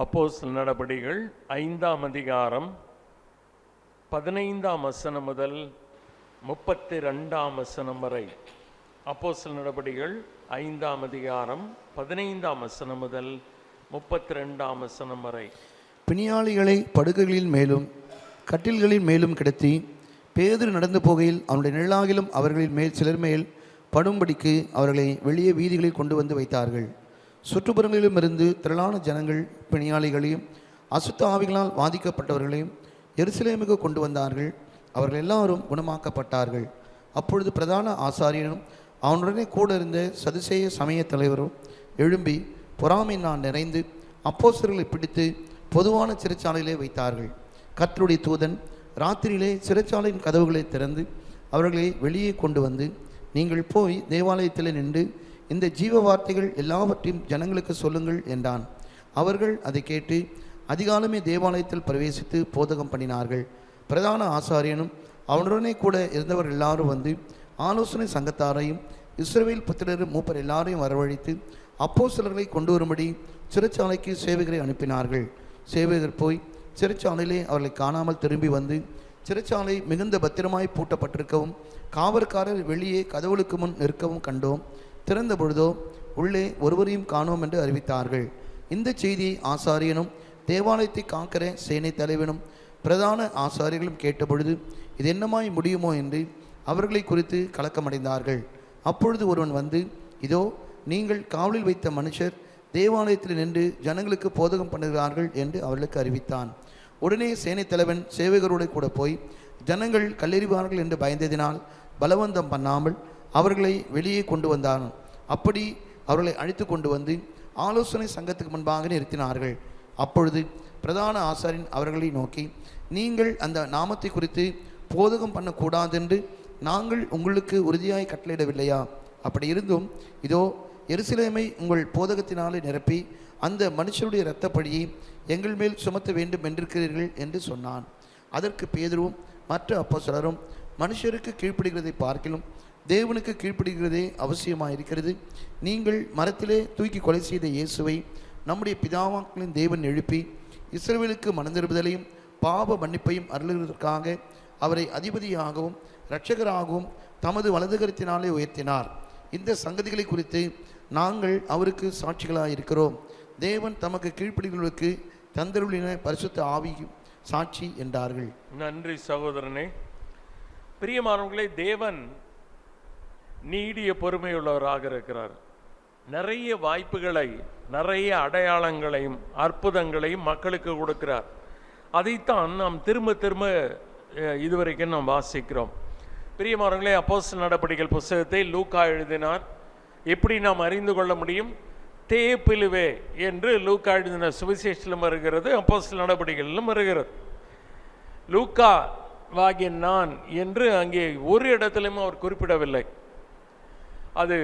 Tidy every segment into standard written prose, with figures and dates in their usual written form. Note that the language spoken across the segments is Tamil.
அப்போஸ்தலர் நடபடிகள் 5ஆம் அதிகாரம் 15ஆம் வசனம் முதல் 32ஆம் வசனம் வரை. அப்போஸ்தலர் நடபடிகள் 5ஆம் அதிகாரம் 15ஆம் வசனம் முதல் 32ஆம் வசனம் வரை. பிணியாளிகளை படுக்கைகளின் மேலும் கட்டில்களின் மேலும் கிடத்தி பேதுரு நடந்து போகையில் அவனுடைய நிழலாகிலும் அவர்களின் மேல் சிலர் மேல் படும்படிக்கு அவர்களை வெளியே வீதிகளில் கொண்டு வந்து வைத்தார்கள். சுற்றுப்புறங்களிலும் இருந்து திரளான ஜனங்கள் பிணியாளிகளையும் அசுத்த ஆவிகளால் பாதிக்கப்பட்டவர்களையும் எருசலேமுக்கு கொண்டு வந்தார்கள். அவர்கள் எல்லாரும் குணமாக்கப்பட்டார்கள். அப்பொழுது பிரதான ஆசாரியனும் அவனுடனே கூட இருந்த சதுசேய சமய தலைவரும் எழும்பி பொறாமையினால் நிறைந்து அப்போஸ்தலர்களை பிடித்து பொதுவான சிறைச்சாலையிலே வைத்தார்கள். கர்த்தருடைய தூதன் ராத்திரியிலே சிறைச்சாலையின் கதவுகளை திறந்து அவர்களை வெளியே கொண்டு வந்து, நீங்கள் போய் தேவாலயத்தில் நின்று இந்த ஜீவ வார்த்தைகள் எல்லாவற்றையும் ஜனங்களுக்கு சொல்லுங்கள் என்றான். அவர்கள் அதை கேட்டு அதிகாலமே தேவாலயத்தில் பிரவேசித்து போதகம் பண்ணினார்கள். பிரதான ஆசாரியனும் அவனுடனே கூட இருந்தவர் எல்லாரும் வந்து ஆலோசனை சங்கத்தாரையும் இஸ்ரவேல் புத்திரரும் மூப்பர் எல்லாரையும் வரவழைத்து அப்போஸ்தலர்களை கொண்டு வரும்படி சிறைச்சாலைக்கு சேவகரை அனுப்பினார்கள். சேவகர் போய் சிறைச்சாலையிலே அவர்களை காணாமல் திரும்பி வந்து, சிறைச்சாலை மிகுந்த பத்திரமாய் பூட்டப்பட்டிருக்கவும் காவற்காரர் வெளியே கதவுகளுக்கு முன் நிற்கவும் கண்டோம். திறந்த பொழுதோ உள்ளே ஒருவரையும் காணோம் என்று அறிவித்தார்கள். இந்த செய்தியை ஆசாரியனும் தேவாலயத்தை காக்கிற சேனை தலைவனும் பிரதான ஆசாரியர்களும் கேட்டபொழுது இது என்னமாய் முடியுமோ என்று அவர்களை குறித்து கலக்கமடைந்தார்கள். அப்பொழுது ஒருவன் வந்து, இதோ நீங்கள் காவலில் வைத்த மனுஷர் தேவாலயத்தில் நின்று ஜனங்களுக்கு போதகம் பண்ணுகிறார்கள் என்று அவர்களுக்கு அறிவித்தான். உடனே சேனை தலைவன் சேவகரோடு கூட போய் ஜனங்கள் கல்லெறிவார்கள் என்று பயந்ததினால் பலவந்தம் பண்ணாமல் அவர்களை வெளியே கொண்டு வந்தான். அப்படி அவர்களை அழைத்து கொண்டு வந்து ஆலோசனை சங்கத்துக்கு முன்பாக நிறுத்தினார்கள். அப்பொழுது பிரதான ஆசாரியன் அவர்களை நோக்கி, நீங்கள் அந்த நாமத்தை குறித்து போதகம் பண்ணக்கூடாதென்று நாங்கள் உங்களுக்கு உறுதியாய் கட்டளையிடவில்லையா? அப்படி இருந்தும் இதோ எருசலேமை உங்கள் போதகத்தினாலே நிரப்பி அந்த மனுஷருடைய இரத்தப்பழியை எங்கள் மேல் சுமத்த வேண்டும் என்றிருக்கிறீர்கள் என்று சொன்னான். அதற்கு பேதுருவும் மற்ற அப்போஸ்தலரும், மனுஷருக்கு கீழ்ப்படுகிறதை பார்க்கிலும் தேவனுக்கு கீழ்ப்படுகிறதே அவசியமாக இருக்கிறது. நீங்கள் மரத்திலே தூக்கி கொலை செய்த இயேசுவை நம்முடைய பிதாவாக்களின் தேவன் எழுப்பி இஸ்ரவேலுக்கு மனந்திருப்புதலையும் பாவ மன்னிப்பையும் அருளுவதற்காக அவரை அதிபதியாகவும் இரட்சகராகவும் தமது வலதுகரத்தினாலே உயர்த்தினார். இந்த சங்கதிகளை குறித்து நாங்கள் அவருக்கு சாட்சிகளாக இருக்கிறோம். தேவன் தமக்கு கீழ்ப்படுகிறவர்களுக்கு தந்தருளின பரிசுத்த ஆவி சாட்சி என்றார்கள். நன்றி சகோதரனே. பிரியமானவர்களே, தேவன் நீடிய பொறுமையுள்ளவராக இருக்கிறார். நிறைய வாய்ப்புகளை, நிறைய அடையாளங்களையும் அற்புதங்களையும் மக்களுக்கு கொடுக்கிறார். அதைத்தான் நாம் திரும்ப திரும்ப இதுவரைக்கும் நாம் வாசிக்கிறோம். பிரியமானவர்களே, அப்போஸ்தலர் நடபடிகள் புத்தகத்தை லூக்கா எழுதினார். எப்படி நாம் அறிந்து கொள்ள முடியும்? தேப்பிலுவே என்று லூக்கா எழுதின சுவிசேஷத்திலும் வருகிறது, அப்போஸ்தலர் நடபடிகளிலும் வருகிறது. லூக்கா வாகிய நான் என்று அங்கே ஒரு இடத்திலும் அவர் குறிப்பிடவில்லை. அது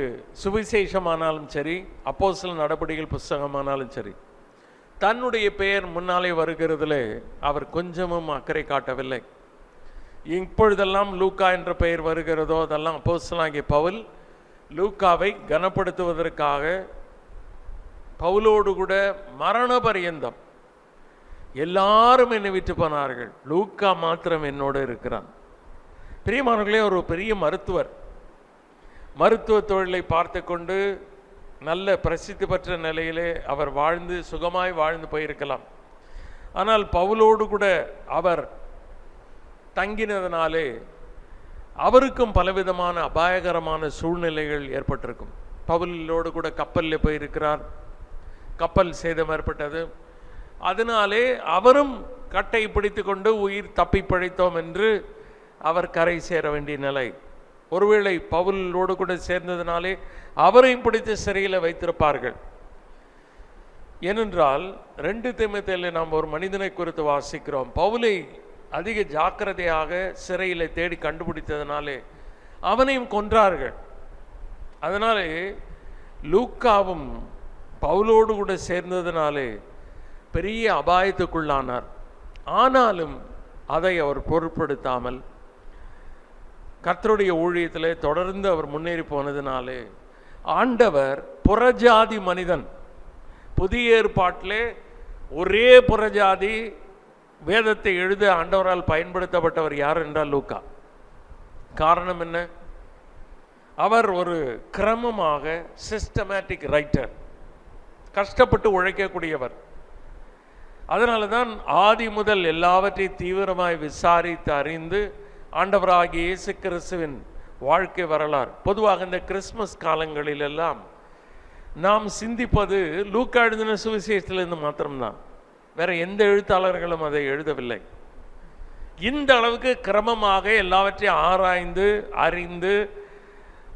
சுவிசேஷமானாலும் சரி, அப்போஸ்தலர் நடபடிகள் புஸ்தகமானாலும் சரி, தன்னுடைய பெயர் முன்னாலே வருகிறதுல அவர் கொஞ்சமும் அக்கறை காட்டவில்லை. இப்பொழுதெல்லாம் லூக்கா என்ற பெயர் வருகிறதோ அதெல்லாம் அப்போஸ்தலனாகிய பவுல் லூக்காவை கனப்படுத்துவதற்காக பவுலோடு கூட மரண பரியந்தம் எல்லாரும் என்னை விட்டு போனார்கள், லூக்கா மாத்திரம் என்னோடு இருக்கிறான். பிரியமானவர்களே, ஒரு பெரிய மருத்துவ தொழிலை பார்த்து கொண்டு நல்ல பிரசித்தி பெற்ற நிலையிலே அவர் வாழ்ந்து சுகமாய் வாழ்ந்து போயிருக்கலாம். ஆனால் பவுலோடு கூட அவர் தங்கினதினாலே அவருக்கும் பலவிதமான அபாயகரமான சூழ்நிலைகள் ஏற்பட்டிருக்கும். பவுலோடு கூட கப்பலில் போயிருக்கிறார், கப்பல் சேதம் ஏற்பட்டது. அதனாலே அவரும் கட்டை பிடித்து கொண்டு உயிர் தப்பி பிழைத்தோம் என்று அவர் கரை சேர வேண்டிய நிலை. ஒருவேளை பவுலோடு கூட சேர்ந்ததினாலே அவரையும் பிடித்து சிறையில் வைத்திருப்பார்கள். ஏனென்றால் 2 தீமோத்தேயுவில் நாம் ஒரு மனிதனை குறித்து வாசிக்கிறோம். பவுலை அதிக ஜாக்கிரதையாக சிறையில் தேடி கண்டுபிடித்ததினாலே அவனையும் கொன்றார்கள். அதனாலே லூக்காவும் பவுலோடு கூட சேர்ந்ததினாலே பெரிய அபாயத்துக்குள்ளானார். ஆனாலும் அதை அவர் பொருட்படுத்தாமல் கர்த்தருடைய ஊழியத்திலே தொடர்ந்து அவர் முன்னேறி போனதினாலே ஆண்டவர் புறஜாதி மனிதன், புதிய ஏற்பாட்டிலே ஒரே புறஜாதி வேதத்தை எழுத ஆண்டவரால் பயன்படுத்தப்பட்டவர் யார் என்றால் லூக்கா. காரணம் என்ன? அவர் ஒரு கிரமமாக சிஸ்டமேட்டிக் ரைட்டர், கஷ்டப்பட்டு உழைக்கக்கூடியவர். அதனால தான் ஆதி முதல் எல்லாவற்றையும் தீவிரமாய் விசாரித்து அறிந்து ஆண்டவராகிய இயேசு கிறிஸ்துவின் வாழ்க்கை வரலாறு. பொதுவாக இந்த கிறிஸ்மஸ் காலங்களிலெல்லாம் நாம் சிந்திப்பது லூக்கா எழுதின சுவிசேஷத்திலிருந்து மாத்திரம்தான். வேற எந்த எழுத்தாளர்களும் அதை எழுதவில்லை. இந்த அளவுக்கு கிரமமாக எல்லாவற்றையும் ஆராய்ந்து அறிந்து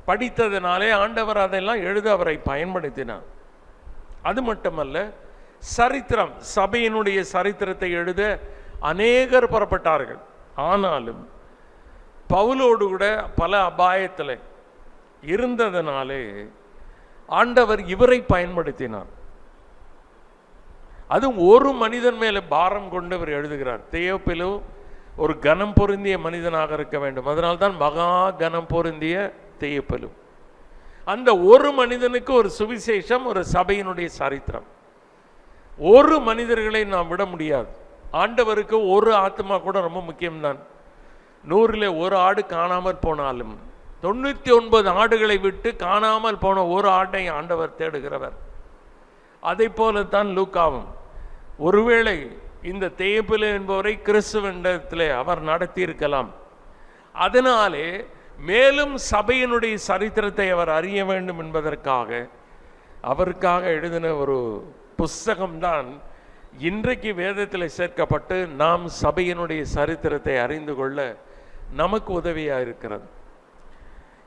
படித்ததினாலே ஆண்டவர் அதெல்லாம் எழுத அவரை பயன்படுத்தினார். அது மட்டுமல்ல, சரித்திரம், சபையினுடைய சரித்திரத்தை எழுத அநேகர் புறப்பட்டார்கள். ஆனாலும் பவுலோடு கூட பல அபாயத்தில் இருந்ததனாலே ஆண்டவர் இவரை பயன்படுத்தினார். அதுவும் ஒரு மனிதன் மேலே பாரம் கொண்டு இவர் எழுதுகிறார். தேயோப்பிலு ஒரு கனம் பொருந்திய மனிதனாக இருக்க வேண்டும். அதனால்தான் மகா கனம் பொருந்திய தேயோப்பிலு. அந்த ஒரு மனிதனுக்கு ஒரு சுவிசேஷம், ஒரு சபையினுடைய சரித்திரம். ஒரு மனிதர்களை நாம் விட முடியாது. ஆண்டவருக்கு ஒரு ஆத்மா கூட ரொம்ப முக்கியம்தான். 100ல் ஒரு ஆடு காணாமல் போனாலும் 99 ஆடுகளை விட்டு காணாமல் போன ஒரு ஆட்டை ஆண்டவர் தேடுகிறவர். அதை போலத்தான் லூக்காவும். ஒருவேளை இந்த தேயோப்பிலு என்பவரை கிறிஸ்துவனிடத்திலே அவர் நடத்தி இருக்கலாம். அதனாலே மேலும் சபையினுடைய சரித்திரத்தை அவர் அறிய வேண்டும் என்பதற்காக அவருக்காக எழுதின ஒரு புஸ்தகம்தான் இன்றைக்கு வேதத்தில் சேர்க்கப்பட்டு நாம் சபையினுடைய சரித்திரத்தை அறிந்து கொள்ள நமக்கு உதவியாக இருக்கிறது.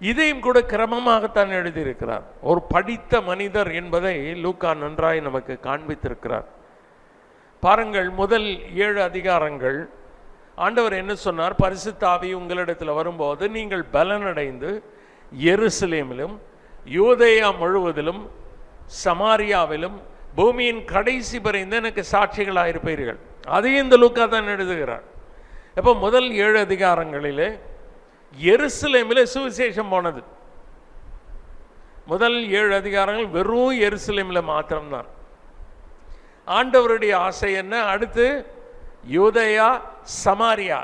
இதையும் கூட கிரமமாகத்தான் எழுதியிருக்கிறார். ஒரு படித்த மனிதர் என்பதை லூக்கா நன்றாய் நமக்கு காண்பித்திருக்கிறார். பாருங்கள், முதல் 7 அதிகாரங்கள் ஆண்டவர் என்ன சொன்னார்? பரிசுத்த ஆவி உங்களிடத்தில் வரும்போது நீங்கள் பலனடைந்து எருசலேமிலும் யூதேயா முழுவதிலும் சமாரியாவிலும் பூமியின் கடைசி வரைந்து எனக்கு சாட்சிகளாயிருப்பீர்கள். அதையும் இந்த லூக்கா தான் எழுதுகிறார். இப்போ முதல் 7 அதிகாரங்களிலே எருசலேமிலே சுவிசேஷம் போனது. முதல் 7 அதிகாரங்கள் வெறும் எருசலேமில் மாத்திரம்தான். ஆண்டவருடைய ஆசை என்ன? அடுத்து யூதேயா, சமாரியா.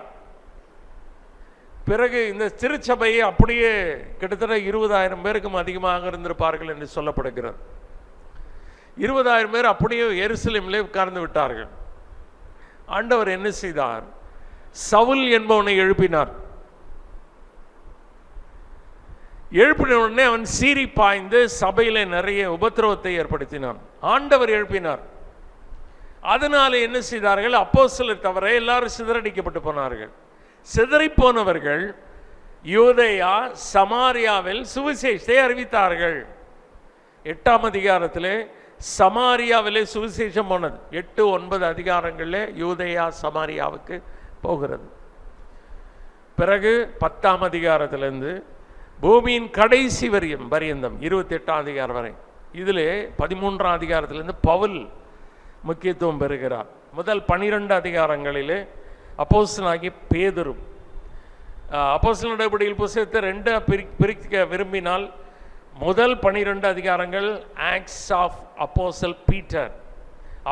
பிறகு இந்த திருச்சபையை அப்படியே கிட்டத்தட்ட 20,000 பேருக்கும் அதிகமாக இருந்திருப்பார்கள் என்று சொல்லப்படுகிறது. 20,000 பேர் அப்படியே எருசலேமிலே உட்கார்ந்து விட்டார்கள். ஆண்டவர் என்ன செய்தார்? சவுல் என்பவனை எழுப்பினார். எழுப்பின உடனே அவன் சீறி பாய்ந்து சபையில நிறைய உபத்திரவத்தை ஏற்படுத்தினான். ஆண்டவர் எழுப்பினார். அதனால என்ன செய்தார்கள்? அப்போஸ்தலர் தவிர எல்லாரும் சிதறடிக்கப்பட்டு போனார்கள். சிதறி போனவர்கள் யூதேயா, சமாரியாவில் சுவிசேஷத்தை அறிவித்தார்கள். 8ஆம் அதிகாரத்திலே சமாரியாவிலே சுவிசேஷம் போனது. 8, 9 அதிகாரங்களிலே யூதேயா சமாரியாவுக்கு போகிறது. பிறகு 10ஆம் அதிகாரத்திலிருந்து பூமியின் கடைசி பரியந்தம் 28ஆம் அதிகாரம் வரை. இதிலே 13ஆம் அதிகாரத்திலிருந்து பவுல் முக்கியத்துவம் பெறுகிறார். முதல் 12 அதிகாரங்களிலே அப்போஸ்தலனாகிய பேதுரு, அப்போஸ்தலர் நடவடிக்கைகள் புத்தகத்தை 2 பிரிக்க விரும்பினால் முதல் 12 அதிகாரங்கள் ஆக்ட்ஸ் ஆஃப் அப்போஸ்தலர் பீட்டர்,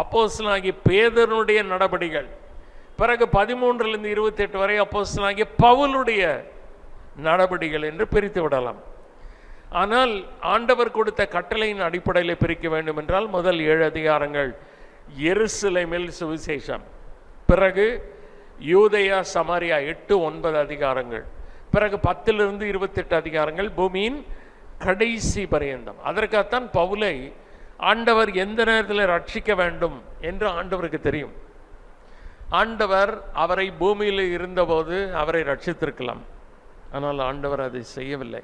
அப்போஸ்தலனாகிய பேதுருடைய நடபடிகள். பிறகு 13லிருந்து 28 வரை அப்போஸ்தலனாகிய பவுலுடைய நடபடிகள் என்று பிரித்து விடலாம். ஆனால் ஆண்டவர் கொடுத்த கட்டளையின் அடிப்படையில் பிரிக்க வேண்டும் என்றால் முதல் 7 அதிகாரங்கள் எருசலேமில் சுவிசேஷம், பிறகு யூதேயா, சமாரியா 8, 9 அதிகாரங்கள், பிறகு 10லிருந்து 28 அதிகாரங்கள் பூமியின் கடைசி பரியந்தம். அதற்காகத்தான் பவுலை ஆண்டவர் எந்த நேரத்தில் ரட்சிக்க வேண்டும் என்று ஆண்டவருக்கு தெரியும். ஆண்டவர் அவரை பூமியில் இருந்தபோது அவரை ரட்சித்திருக்கலாம். ஆனால் ஆண்டவர் அதை செய்யவில்லை.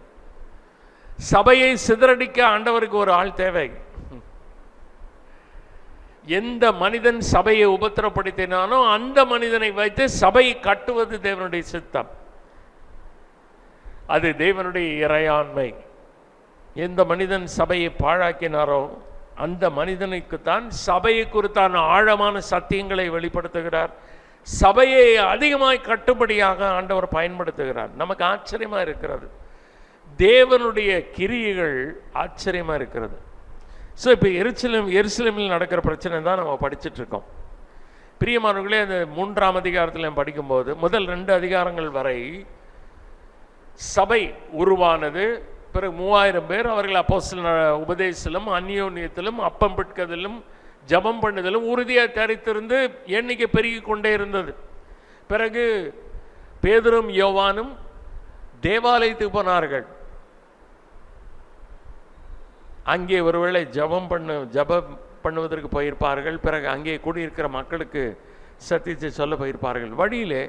சபையை சிதறடிக்க ஆண்டவருக்கு ஒரு ஆள் தேவை. எந்த மனிதன் சபையை உபத்திரப்படுத்தினானோ அந்த மனிதனை வைத்து சபையை கட்டுவது தேவனுடைய சித்தம். அது தேவனுடைய இறையாண்மை. எந்த மனிதன் சபையை பாழாக்கினாரோ அந்த மனிதனுக்குத்தான் சபையை குறித்தான ஆழமான சத்தியங்களை வெளிப்படுத்துகிறார். சபையை அதிகமாய் கட்டுப்படியாக ஆண்டவர் பயன்படுத்துகிறார். நமக்கு ஆச்சரியமா இருக்கிறது. தேவனுடைய கிரியைகள் ஆச்சரியமா இருக்கிறது. ஸோ இப்போ எருசலேமில் நடக்கிற பிரச்சனை தான் நம்ம படிச்சுட்டு இருக்கோம். பிரியமானவர்களே, அந்த 3ஆம் அதிகாரத்தில் படிக்கும்போது முதல் 2 அதிகாரங்கள் வரை சபை உருவானது. பிறகு 3000 பேர் அவர்கள் அப்போஸ்தலர் உபதேசத்திலும் அந்யோன்யத்திலும் அப்பம் பிட்கதிலும் ஜபம் பண்ணுதலும் உறுதியாக தரித்திருந்து எண்ணிக்கை பெருகி கொண்டே இருந்தது. பிறகு பேதுரும் யோவானும் தேவாலயத்துக்கு போனார்கள். அங்கே ஒருவேளை ஜபம் பண்ணுவதற்கு போயிருப்பார்கள். பிறகு அங்கே கூடியிருக்கிற மக்களுக்கு சத்தியத்தை சொல்ல போயிருப்பார்கள். வழியிலே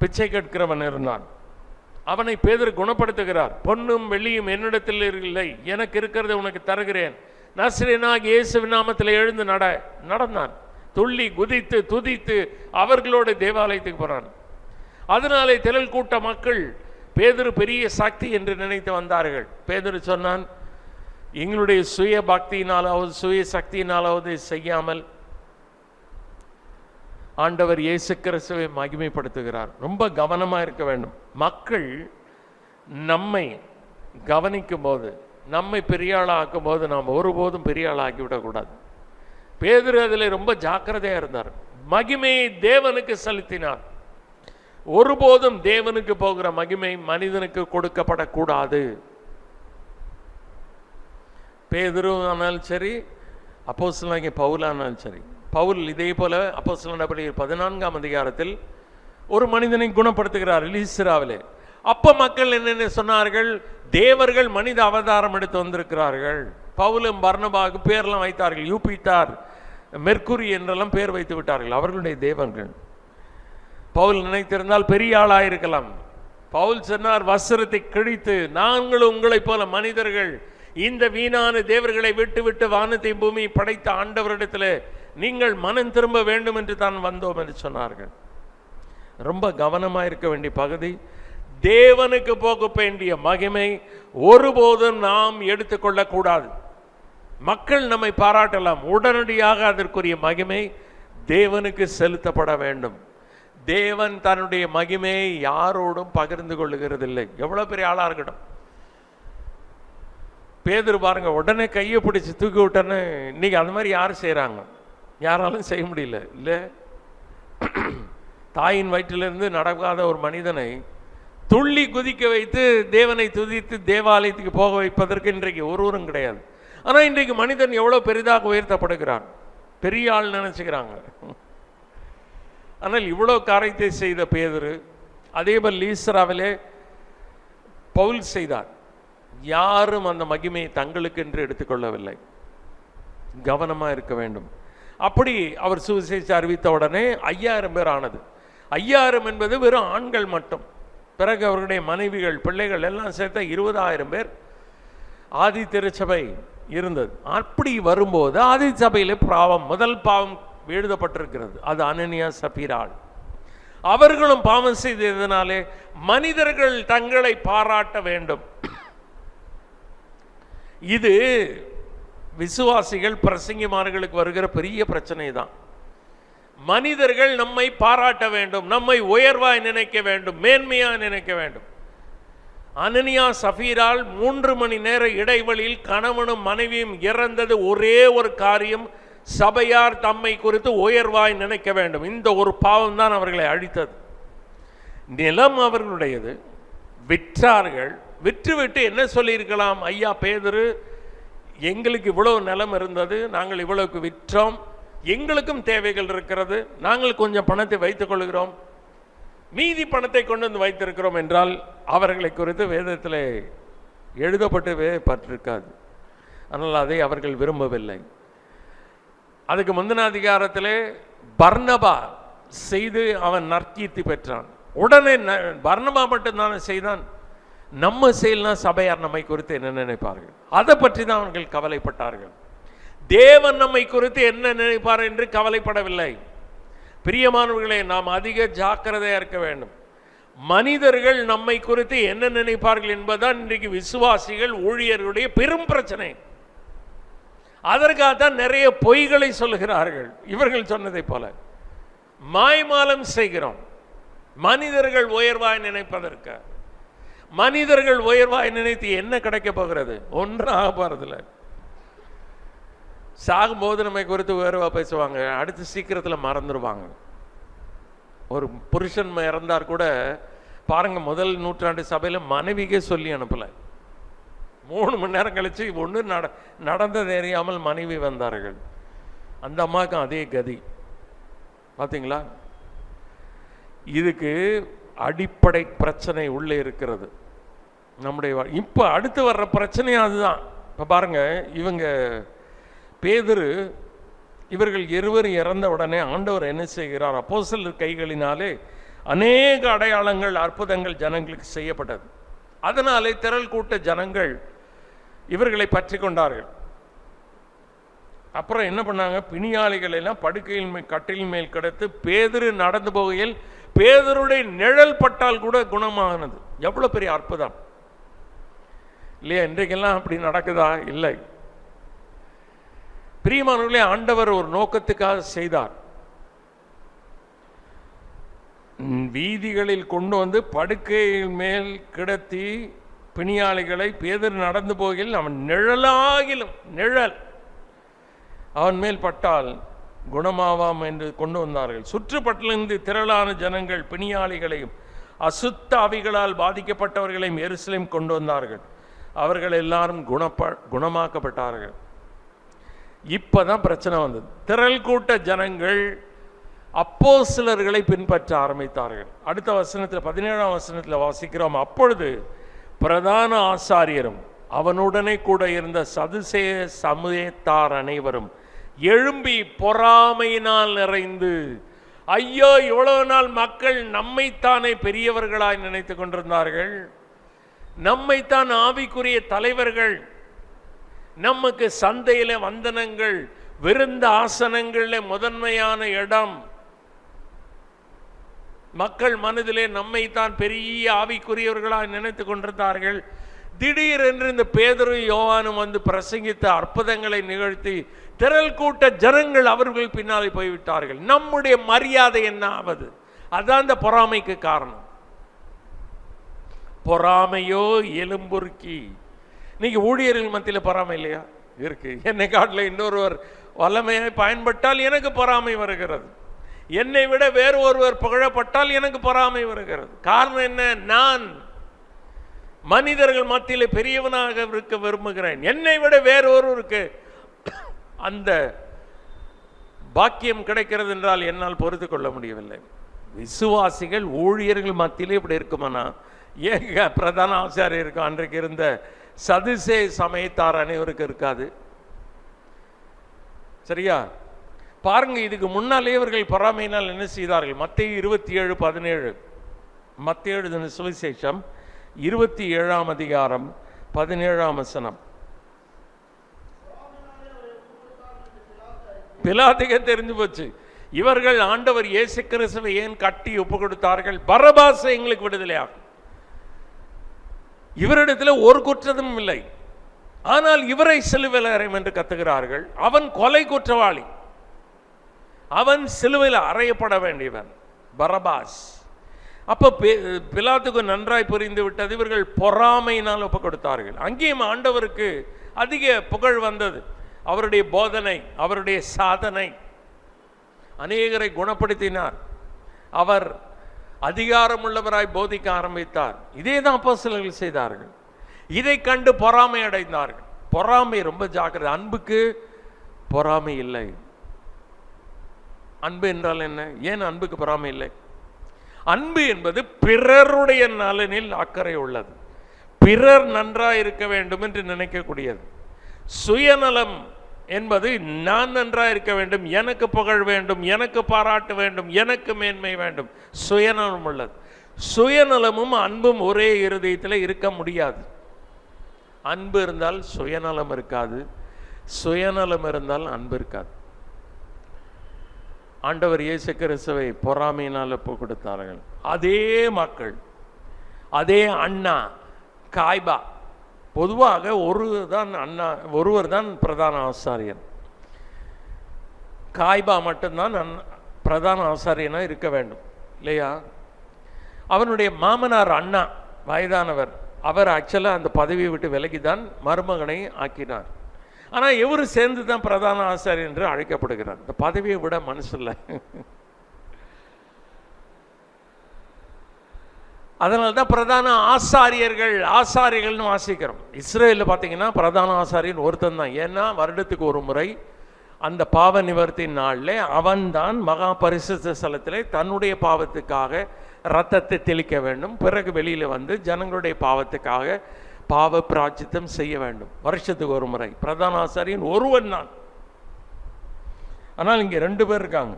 பிச்சை கேட்கிறவன் இருந்தான். அவனை பேதுரு குணப்படுத்துகிறார். பொன்னும் வெள்ளியும் என்னிடத்தில் இல்லை, எனக்கு இருக்கிறதை உனக்கு தருகிறேன், நசரேயனாகிய இயேசுவின் நாமத்தில் எழுந்து நடந்தான். துள்ளி குதித்து துதித்து அவர்களோட தேவாலயத்துக்கு போனான். அதனாலே திரள் கூட்ட மக்கள் பேதுரு பெரிய சக்தி என்று நினைத்து வந்தார்கள். பேதுரு சொன்னான், எங்களுடைய சுய பக்தியினாலாவது சுய சக்தியினாலாவது செய்யாமல் ஆண்டவர் இயேசு கிறிஸ்துவை மகிமைப்படுத்துகிறார். ரொம்ப கவனமாக இருக்க வேண்டும். மக்கள் நம்மை கவனிக்கும் போது, நம்மை பெரிய ஆளாக்கும் போது நாம் ஒருபோதும் பெரிய ஆளாக்கி விடக்கூடாது. பேதுரு அதில் ரொம்ப ஜாக்கிரதையாக இருந்தார். மகிமையை தேவனுக்கு செலுத்தினார். ஒருபோதும் தேவனுக்கு போகிற மகிமை மனிதனுக்கு கொடுக்கப்படக்கூடாது. பேதுரு ஆனாலும் சரி, அப்போஸ்தலனாகிய பவுல் ஆனாலும் சரி. பவுல் இதே போல அப்போஸ்தலர் நடபடிகள் 14ஆம் அதிகாரத்தில் ஒரு மனிதனை குணப்படுத்துகிறார் லீஸ்திராவிலே. அப்ப மக்கள் என்னென்ன சொன்னார்கள்? தேவர்கள் மனித அவதாரம் எடுத்து வந்திருக்கிறார்கள். பவுலும் பர்னபாவுக்கு பேர்லாம் வைத்தார்கள். யூபிட்டார், மெர்க்குரி என்றெல்லாம் பேர் வைத்து விட்டார்கள். அவர்களுடைய தேவர்கள். பவுல் நினைத்திருந்தால் பெரிய ஆளாயிருக்கலாம். பவுல் சொன்னார், வஸ்திரத்தை கிழித்து, நாங்களும் உங்களைப் போல மனிதர்கள் இந்த வீணான தேவர்களை விட்டு விட்டு வானத்தை பூமி படைத்த ஆண்டவரிடத்தில் நீங்கள் மனம் திரும்ப வேண்டும் என்று தான் வந்தோம் என்று சொன்னார்கள். ரொம்ப கவனமாக இருக்க வேண்டிய பகுதி. தேவனுக்கு போக வேண்டிய மகிமை ஒருபோதும் நாம் எடுத்துக்கொள்ளக்கூடாது. மக்கள் நம்மை பாராட்டலாம், உடனடியாக அதற்குரிய மகிமை தேவனுக்கு செலுத்தப்பட வேண்டும். தேவன் தன்னுடைய மகிமையை யாரோடும் பகிர்ந்து கொள்ளுகிறதில்லை. எவ்வளோ பெரிய ஆளாக இருக்கட்டும். பேதுரு பாருங்க, உடனே கையை பிடிச்சி தூக்கி விட்டேன்னு. இன்னைக்கு அந்த மாதிரி யாரும் செய்கிறாங்க? யாராலும் செய்ய முடியல. இல்லை, தாயின் வயிற்றிலிருந்து நடக்காத ஒரு மனிதனை துள்ளி குதிக்க வைத்து தேவனை துதித்து தேவாலயத்துக்கு போக வைப்பதற்கு இன்றைக்கு ஒருவரும் கிடையாது. ஆனால் இன்றைக்கு மனிதன் எவ்வளோ பெரிதாக உயர்த்தப்படுகிறான், பெரிய ஆள் நினைச்சுக்கிறாங்க. ஆனால் இவ்வளோ காரியத்தை செய்த பேதுரு, அதேபோல் லீஸ்திராவிலே பவுல் செய்தார். யாரும் அந்த மகிமையை தங்களுக்கு என்று எடுத்துக்கொள்ளவில்லை. கவனமாக இருக்க வேண்டும். அப்படி அவர் சுவிசேஷம் அறிவித்த உடனே 5000 பேர் ஆனது. 5000 என்பது வெறும் ஆண்கள் மட்டும். பிறகு அவர்களுடைய மனைவிகள், பிள்ளைகள் எல்லாம் சேர்த்த 20,000 பேர் ஆதி திருச்சபை இருந்தது. அப்படி வரும்போது ஆதி சபையிலே முதல் பாவம் எழுதப்பட்டிருக்கிறது. அது அனனியா சபீராள். அவர்களும் பாவம் செய்ததினாலே மனிதர்கள் தங்களை பாராட்ட வேண்டும். இது விசுவாசிகள் பிரசங்கிமார்களுக்கு வருகிற பெரிய பிரச்சனை தான். மனிதர்கள் நம்மை பாராட்ட வேண்டும், நம்மை உயர்வாய் நினைக்க வேண்டும், மேன்மையாய் நினைக்க வேண்டும். அனனியா சபீரால் 3 மணி நேர இடைவெளியில் கணவனும் மனைவியும் இறந்தது ஒரே ஒரு காரியம், சபையார் தம்மை குறித்து உயர்வாய் நினைக்க வேண்டும். இந்த ஒரு பாவம் தான் அவர்களை அழித்தது. நிலம் அவர்களுடையது, விற்றார்கள். விற்றுவிட்டு என்ன சொல்லியிருக்கலாம்? ஐயா பேதுரு, எங்களுக்கு இவ்வளவு நிலம் இருந்தது, நாங்கள் இவ்வளவுக்கு விற்றோம், எங்களுக்கும் தேவைகள் இருக்கிறது, நாங்கள் கொஞ்சம் பணத்தை வைத்துக் கொள்கிறோம், மீதி பணத்தை கொண்டு வந்து வைத்திருக்கிறோம் என்றால் அவர்களை குறித்து வேதத்தில் எழுதப்பட்டு பட்டிருக்காது. ஆனால் அதை அவர்கள் விரும்பவில்லை. அதுக்கு முந்தின அதிகாரத்திலே பர்னபா செய்து அவன் நற்கீர்த்தி பெற்றான். உடனே பர்னபா மட்டும்தானே செய்தான். நம்ம செயல்னா சபையார் நம்மை குறித்து என்ன நினைப்பார்கள், அதை பற்றி தான் அவர்கள் கவலைப்பட்டார்கள். தேவன் நம்மை குறித்து என்ன நினைப்பார் என்று கவலைப்படவில்லை. பிரியமானவர்களே, நாம் அதிக ஜாக்கிரதையாக இருக்க வேண்டும். மனிதர்கள் நம்மை குறித்து என்ன நினைப்பார்கள் என்பதுதான் இன்றைக்கு விசுவாசிகள் ஊழியர்களுடைய பெரும் பிரச்சனை. அதற்காகத்தான் நிறைய பொய்களை சொல்லுகிறார்கள். இவர்கள் சொன்னதை போல மாய்மாலம் செய்கிறோம். மனிதர்கள் உயர்வாய் நினைப்பதற்கு. மனிதர்கள் உயர்வாய் நினைத்து என்ன கிடைக்க போகிறது? ஒன்றாக போறதில்லை. சாகும்போது நம்மை குறித்து வேறுவா பேசுவாங்க, அடுத்து சீக்கிரத்தில் மறந்துடுவாங்க. ஒரு புருஷன் இறந்தார் கூட பாருங்க, முதல் நூற்றாண்டு சபையில் மனைவிக்கே சொல்லி அனுப்பலை. 3 மணி நேரம் கழிச்சு ஒன்று நடந்தது தெரியாமல் மனைவி வந்தார்கள். அந்த அம்மாவுக்கும் அதே கதி. பார்த்தீங்களா? இதுக்கு அடிப்படை பிரச்சனை உள்ளே இருக்கிறது நம்முடைய. இப்போ அடுத்து வர்ற பிரச்சனை அதுதான். இப்போ பாருங்க, இவங்க பேதுரு இவர்கள் இருவரும் இறந்த உடனே ஆண்டவர் என்ன செய்கிறார்? அப்போஸ்தலர் கைகளினாலே அநேக அடையாளங்கள், அற்புதங்கள் ஜனங்களுக்கு செய்யப்பட்டது. அதனாலே திரள் கூட்ட ஜனங்கள் இவர்களை பற்றி கொண்டார்கள். அப்புறம் என்ன பண்ணாங்க? பிணியாளிகள் எல்லாம் படுக்கையில் கட்டில் மேல் கிடத்து பேதுரு நடந்து போகையில் பேதுருடைய நிழல் பட்டால் கூட குணமானது. எவ்வளோ பெரிய அற்புதம் இல்லையா? இன்றைக்கெல்லாம் அப்படி நடக்குதா? இல்லை. பிரியமானவர்களே, ஆண்டவர் ஒரு நோக்கத்துக்காக செய்தார். வீதிகளில் கொண்டு வந்து படுக்கையில் மேல் கிடத்தி பிணியாளிகளை பேதுரு நடந்து போகையில் அவன் நிழலாகிலும் நிழல் அவன் மேல் பட்டால் குணமாவாம் என்று கொண்டு வந்தார்கள். சுற்றுப்பட்டிலிருந்து திரளான ஜனங்கள் பிணியாளிகளையும் அசுத்த ஆவிகளால் பாதிக்கப்பட்டவர்களையும் எருசலேம் கொண்டு வந்தார்கள். அவர்கள் எல்லாரும் குணமாக்கப்பட்டார்கள். இப்பதான் பிரச்சனை வந்தது. திரள் கூட்ட ஜனங்கள் அப்போஸ்தலர்களை பின்பற்ற ஆரம்பித்தார்கள். அடுத்த வசனத்தில் 17ஆம் வசனத்தில் வாசிக்கிறோம். அப்பொழுது பிரதான ஆசாரியரும் அவனுடனே கூட இருந்த சதுசேய சமூகத்தார் அனைவரும் எழும்பி பொறாமையினால் நிறைந்து, ஐயோ, இவ்வளவு நாள் மக்கள் நம்மைத்தானே பெரியவர்களாய் நினைத்து கொண்டிருந்தார்கள், நம்மைத்தான் ஆவிக்குரிய தலைவர்கள், நமக்கு சந்தையில வந்தனங்கள், விருந்த ஆசனங்கள்ல முதன்மையான இடம், மக்கள் மனதிலே நம்மைத்தான் பெரிய ஆவிக்குரியவர்களாய் நினைத்து கொண்டிருந்தார்கள். திடீரென்று இந்த பேதுரு யோவானும் வந்து பிரசங்கித்த அற்புதங்களை நிகழ்த்தி திரள் கூட்ட ஜனங்கள் அவர்கள் பின்னாலே போய்விட்டார்கள். நம்முடைய மரியாதை என்ன ஆவது? அதான் இந்த பொறாமைக்கு காரணம். பொறாமையோ எலும்புருக்கி. இன்னைக்கு ஊழியர்கள் மத்தியில் பொறாமை இல்லையா? இருக்கு. என்னை காட்டில் இன்னொருவர் வல்லமையாய் பயன்பட்டால் எனக்கு பொறாமை வருகிறது. என்னை விட வேறு ஒருவர் புகழப்பட்டால் எனக்கு பொறாமை வருகிறது. காரணம் என்ன? நான் மனிதர்கள் மத்தியில் பெரியவனாக இருக்க விரும்புகிறேன். என்னை விட வேறு ஒருவருக்கு அந்த பாக்கியம் கிடைக்கிறது என்றால் என்னால் பொறுத்து கொள்ள முடியவில்லை. விசுவாசிகள் ஊழியர்கள் மத்தியிலே இப்படி இருக்குமானா ஏங்க பிரதான ஆசாரியருக்கு அன்றைக்கு இருந்த சதுசே சமயத்தார் அனைவருக்கு இருக்காது? சரியா? பாருங்க, இதுக்கு முன்னாலே இவர்கள் பொறாமையினால் என்ன செய்தார்கள்? மத்தேயு 27:17, மத்தேயு எழுதின சுவிசேஷம் 27ஆம் அதிகாரம் 17ஆம் வசனம். பிலாத்துக்கு தெரிஞ்சு போச்சு, இவர்கள் ஆண்டவர் இயேசு கிறிஸ்துவை ஏன் கட்டி ஒப்பு கொடுத்தார்கள்? பரபாசை எங்களுக்கு விடுதலையாகும். இவரிடத்தில் ஒரு குற்றமும் இல்லை, ஆனால் இவரை சிலுவையில் அறையும் என்று கத்துகிறார்கள். அவன் கொலை குற்றவாளி, அவன் சிலுவையில் அறையப்பட வேண்டியவன் பரபாஸ். அப்போ பிலாத்துக்கு நன்றாய் புரிந்து விட்டது. இவர்கள் பொறாமையினால் ஒப்பு கொடுத்தார்கள். அங்கேயும் ஆண்டவருக்கு அதிக புகழ் வந்தது. அவருடைய போதனை, அவருடைய சாதனை, அநேகரை குணப்படுத்தினார். அவர் அதிகாரமுள்ளவராய் போதிக்க ஆரம்பித்தார். இதே தான் அப்போஸ்தலர்கள் செய்தார்கள். இதை கண்டு பொறாமை அடைந்தார்கள். பொறாமை ரொம்ப ஜாக்கிரதை. அன்புக்கு பொறாமை இல்லை. அன்பு என்றால் என்ன? ஏன் அன்புக்கு பொறாமை இல்லை? அன்பு என்பது பிறருடைய நலனில் அக்கறை உள்ளது, பிறர் நன்றாக இருக்க வேண்டும் என்று நினைக்கக்கூடியது. சுயநலம் என்பது நான் நன்றாக இருக்க வேண்டும், எனக்கு புகழ் வேண்டும், எனக்கு பாராட்டு வேண்டும், எனக்கு மேன்மை வேண்டும், சுயநலம் உள்ளது. சுயநலமும் அன்பும் ஒரே இருதயத்தில் இருக்க முடியாது. அன்பு இருந்தால் சுயநலம் இருக்காது, சுயநலம் இருந்தால் அன்பு இருக்காது. ஆண்டவர் இயேசு கிறிஸ்துவை பொறாமையினால் ஒப்பு கொடுத்தார்கள். அதே மக்கள், அதே அண்ணா காய்பா, பொதுவாக ஒருவர் தான் பிரதான ஆசாரியர். காய்பா மட்டும்தான் பிரதான ஆசாரியனாக இருக்க வேண்டும் இல்லையா? அவனுடைய மாமனார் அண்ணா வயதானவர், அவர் ஆக்சுவலாக அந்த பதவியை விட்டு விலகி தான் மருமகனை ஆக்கினார். ஆனால் இவரு சேர்ந்து தான் பிரதான ஆசாரியர் என்று அழைக்கப்படுகிறார். இந்த பதவியை விட மனசு இல்லை. அதனால தான் பிரதான ஆசாரியர்கள்னு வாசிக்கிறோம். இஸ்ரேலில் பார்த்தீங்கன்னா பிரதான ஆசாரியன் ஒருத்தன் தான். ஏன்னா வருடத்துக்கு ஒரு முறை அந்த பாவ நிவர்த்தி நாளில் அவன்தான் மகா பரிசுத்த ஸ்தலத்திலே தன்னுடைய பாவத்துக்காக இரத்தத்தை தெளிக்க வேண்டும். பிறகு வெளியில் வந்து ஜனங்களுடைய பாவத்துக்காக பாவ பிராயச்சித்தம் செய்ய வேண்டும். வருஷத்துக்கு ஒரு முறை பிரதான ஆசாரியன் ஒருவன் தான். ஆனால் இங்கே 2 பேர் இருக்காங்க.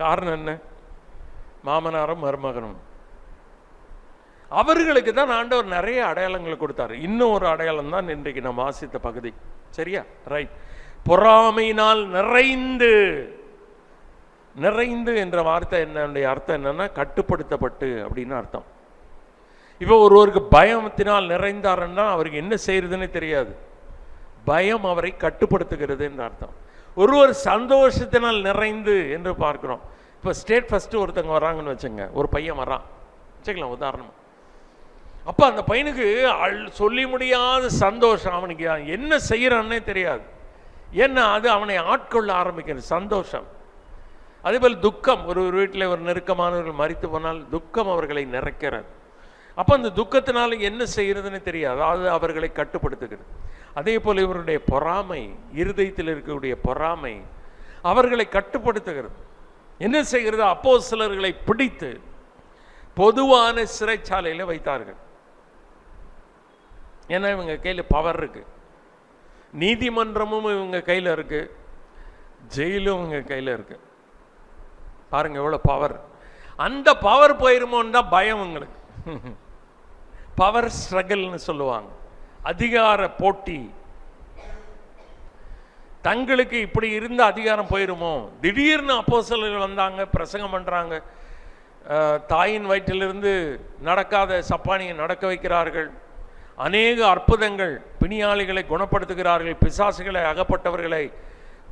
காரணம் என்ன? மாமனாரும் மருமகனும். அவர்களுக்கு தான் ஆண்டவர் நிறைய அடையாளங்களை கொடுத்தாரு. இன்னும் ஒரு அடையாளம் தான் இன்றைக்கு நம்ம வாசித்த பகுதி. சரியா? ரைட். பொறாமையினால் நிறைந்து என்ற வார்த்தை என்னுடைய அர்த்தம் என்னன்னா கட்டுப்படுத்தப்பட்டு அப்படின்னு அர்த்தம். இப்போ ஒருவருக்கு பயத்தினால் நிறைந்தாருன்னா அவருக்கு என்ன செய்யறதுன்னு தெரியாது. பயம் அவரை கட்டுப்படுத்துகிறது என்று அர்த்தம். ஒருவர் சந்தோஷத்தினால் நிறைந்து என்று பார்க்கிறோம். இப்போ ஸ்டேட் ஃபர்ஸ்ட் ஒருத்தங்க வராங்கன்னு வச்சுங்க, ஒரு பையன் வரான் வச்சுக்கலாம் உதாரணம். அப்போ அந்த பையனுக்கு சொல்லி முடியாத சந்தோஷம். அவனுக்கு என்ன செய்யறான்னே தெரியாது. ஏன்னா அது அவனை ஆட்கொள்ள ஆரம்பிக்கிறது சந்தோஷம். அதேபோல் துக்கம். ஒரு வீட்டில் ஒரு நெருக்கமானவர்கள் மரித்து போனால் துக்கம் அவர்களை நிறைக்கிறது. அப்போ அந்த துக்கத்தினால என்ன செய்யறதுன்னு தெரியாது. அது அவர்களை கட்டுப்படுத்துகிறது. அதே போல் இவருடைய பொறாமை, இருதயத்தில் இருக்கக்கூடிய பொறாமை அவர்களை கட்டுப்படுத்துகிறது. என்ன செய்கிறது? அப்போஸ்தலர்களை பிடித்து பொதுவான சிறைச்சாலையில் வைத்தார்கள். ஏன்னா இவங்க கையில் பவர் இருக்கு, நீதிமன்றமும் இவங்க கையில் இருக்கு, ஜெயிலும் இவங்க கையில் இருக்கு. பாருங்க எவ்வளோ பவர். அந்த பவர் போயிருமோன்னு தான் பயம் உங்களுக்கு. பவர் ஸ்ட்ரகிள்னு சொல்லுவாங்க, அதிகார போட்டி. தங்களுக்கு இப்படி இருந்த அதிகாரம் போயிருமோ? திடீர்னு அப்போஸ்தலர்கள் வந்தாங்க, பிரசங்கம் பண்றாங்க, தாயின் வயிற்றிலிருந்து நடக்காத சப்பானியை நடக்க வைக்கிறார்கள், அநேக அற்புதங்கள், பிணியாளிகளை குணப்படுத்துகிறார்கள், பிசாசுகளை அகப்பட்டவர்களை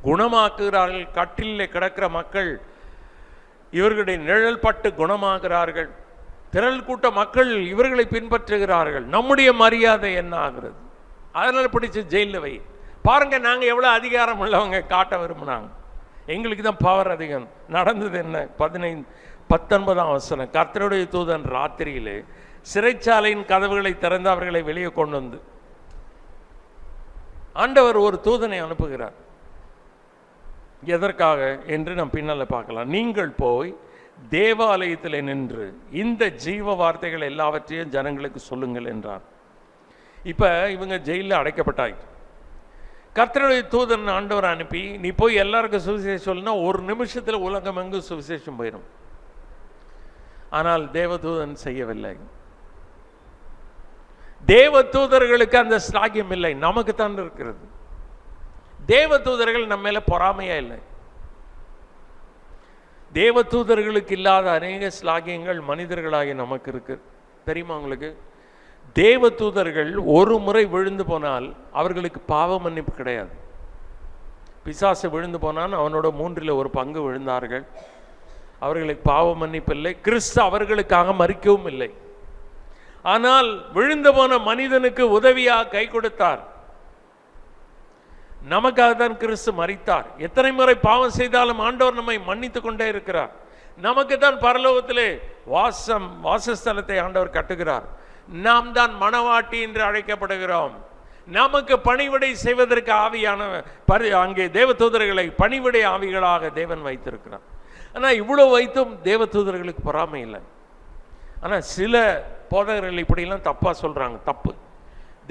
குணமாக்குகிறார்கள், கட்டிலே கிடக்கிற மக்கள் இவர்களுடைய நிழல் பட்டு குணமாகிறார்கள், திரள் கூட்ட மக்கள் இவர்களை பின்பற்றுகிறார்கள். நம்முடைய மரியாதை என்ன ஆகிறது? அதனால பிடிச்சி ஜெயிலில் வை. பாருங்க நாங்க எவ்வளவு அதிகாரம் உள்ளவங்க காட்ட விரும்பினாங்க. எங்களுக்கு தான் பவர் அதிகம். நடந்தது என்ன? 19 வசனம். கர்த்தருடைய தூதன் ராத்திரியிலே சிறைச்சாலையின் கதவுகளை திறந்து அவர்களை வெளியே கொண்டு வந்து ஆண்டவர் ஒரு தூதனை அனுப்புகிறார். எதற்காக என்று நாம் பின்னால பார்க்கலாம். நீங்கள் போய் தேவாலயத்தில் நின்று இந்த ஜீவ வார்த்தைகள் எல்லாவற்றையும் ஜனங்களுக்கு சொல்லுங்கள் என்றார். இப்ப இவங்க ஜெயிலில் அடைக்கப்பட்டாய். கர்த்தருடைய தூதன் ஆண்டவர் அனுப்பி நீ போய் எல்லாருக்கும் சுவிசேஷம் சொல்லுனா 1 நிமிஷத்தில் உலகம் எங்கும் சுவிசேஷம் போயிடும். ஆனால் தேவதூதன் செய்யவில்லை. தேவதூதர்களுக்கு அந்த ஸ்லாகியம் இல்லை, நமக்கு தான் இருக்கிறது. தேவதூதர்கள் நம்ம மேல பொறாமையா இல்லை. தேவதூதர்களுக்கு இல்லாத அநேக ஸ்லாகியங்கள் மனிதர்களாகி நமக்கு இருக்கு. தெரியுமா உங்களுக்கு? தேவதூதர்கள் ஒரு முறை விழுந்து போனால் அவர்களுக்கு பாவ மன்னிப்பு கிடையாது. பிசாசு விழுந்து போனால் அவனோட 1/3 பங்கு விழுந்தார்கள், அவர்களுக்கு பாவ மன்னிப்பு இல்லை. கிறிஸ்து அவர்களுக்காக மரிக்கவும் இல்லை. ஆனால் விழுந்து போன மனிதனுக்கு உதவியாக கை கொடுத்தார். நமக்காக தான் கிறிஸ்து மரித்தார். எத்தனை முறை பாவம் செய்தாலும் ஆண்டவர் நம்மை மன்னித்து கொண்டே இருக்கிறார். நமக்கு தான் பரலோகத்திலே வாசஸ்தலத்தை ஆண்டவர் கட்டுகிறார். நாம் தான் மணவாட்டி என்று அழைக்கப்படுகிறோம். நமக்கு பணிவிடை செய்வதற்கு ஆவியான அங்கே தேவதூதர்களை பணிவிடை ஆவிகளாக தேவன் வைத்திருக்கிறார். ஆனால் இவ்வளவு வைத்தும் தேவதூதர்களுக்கு பொறாமை இல்லை. ஆனால் சில போதகர்கள் இப்படிலாம் தப்பா சொல்றாங்க. தப்பு.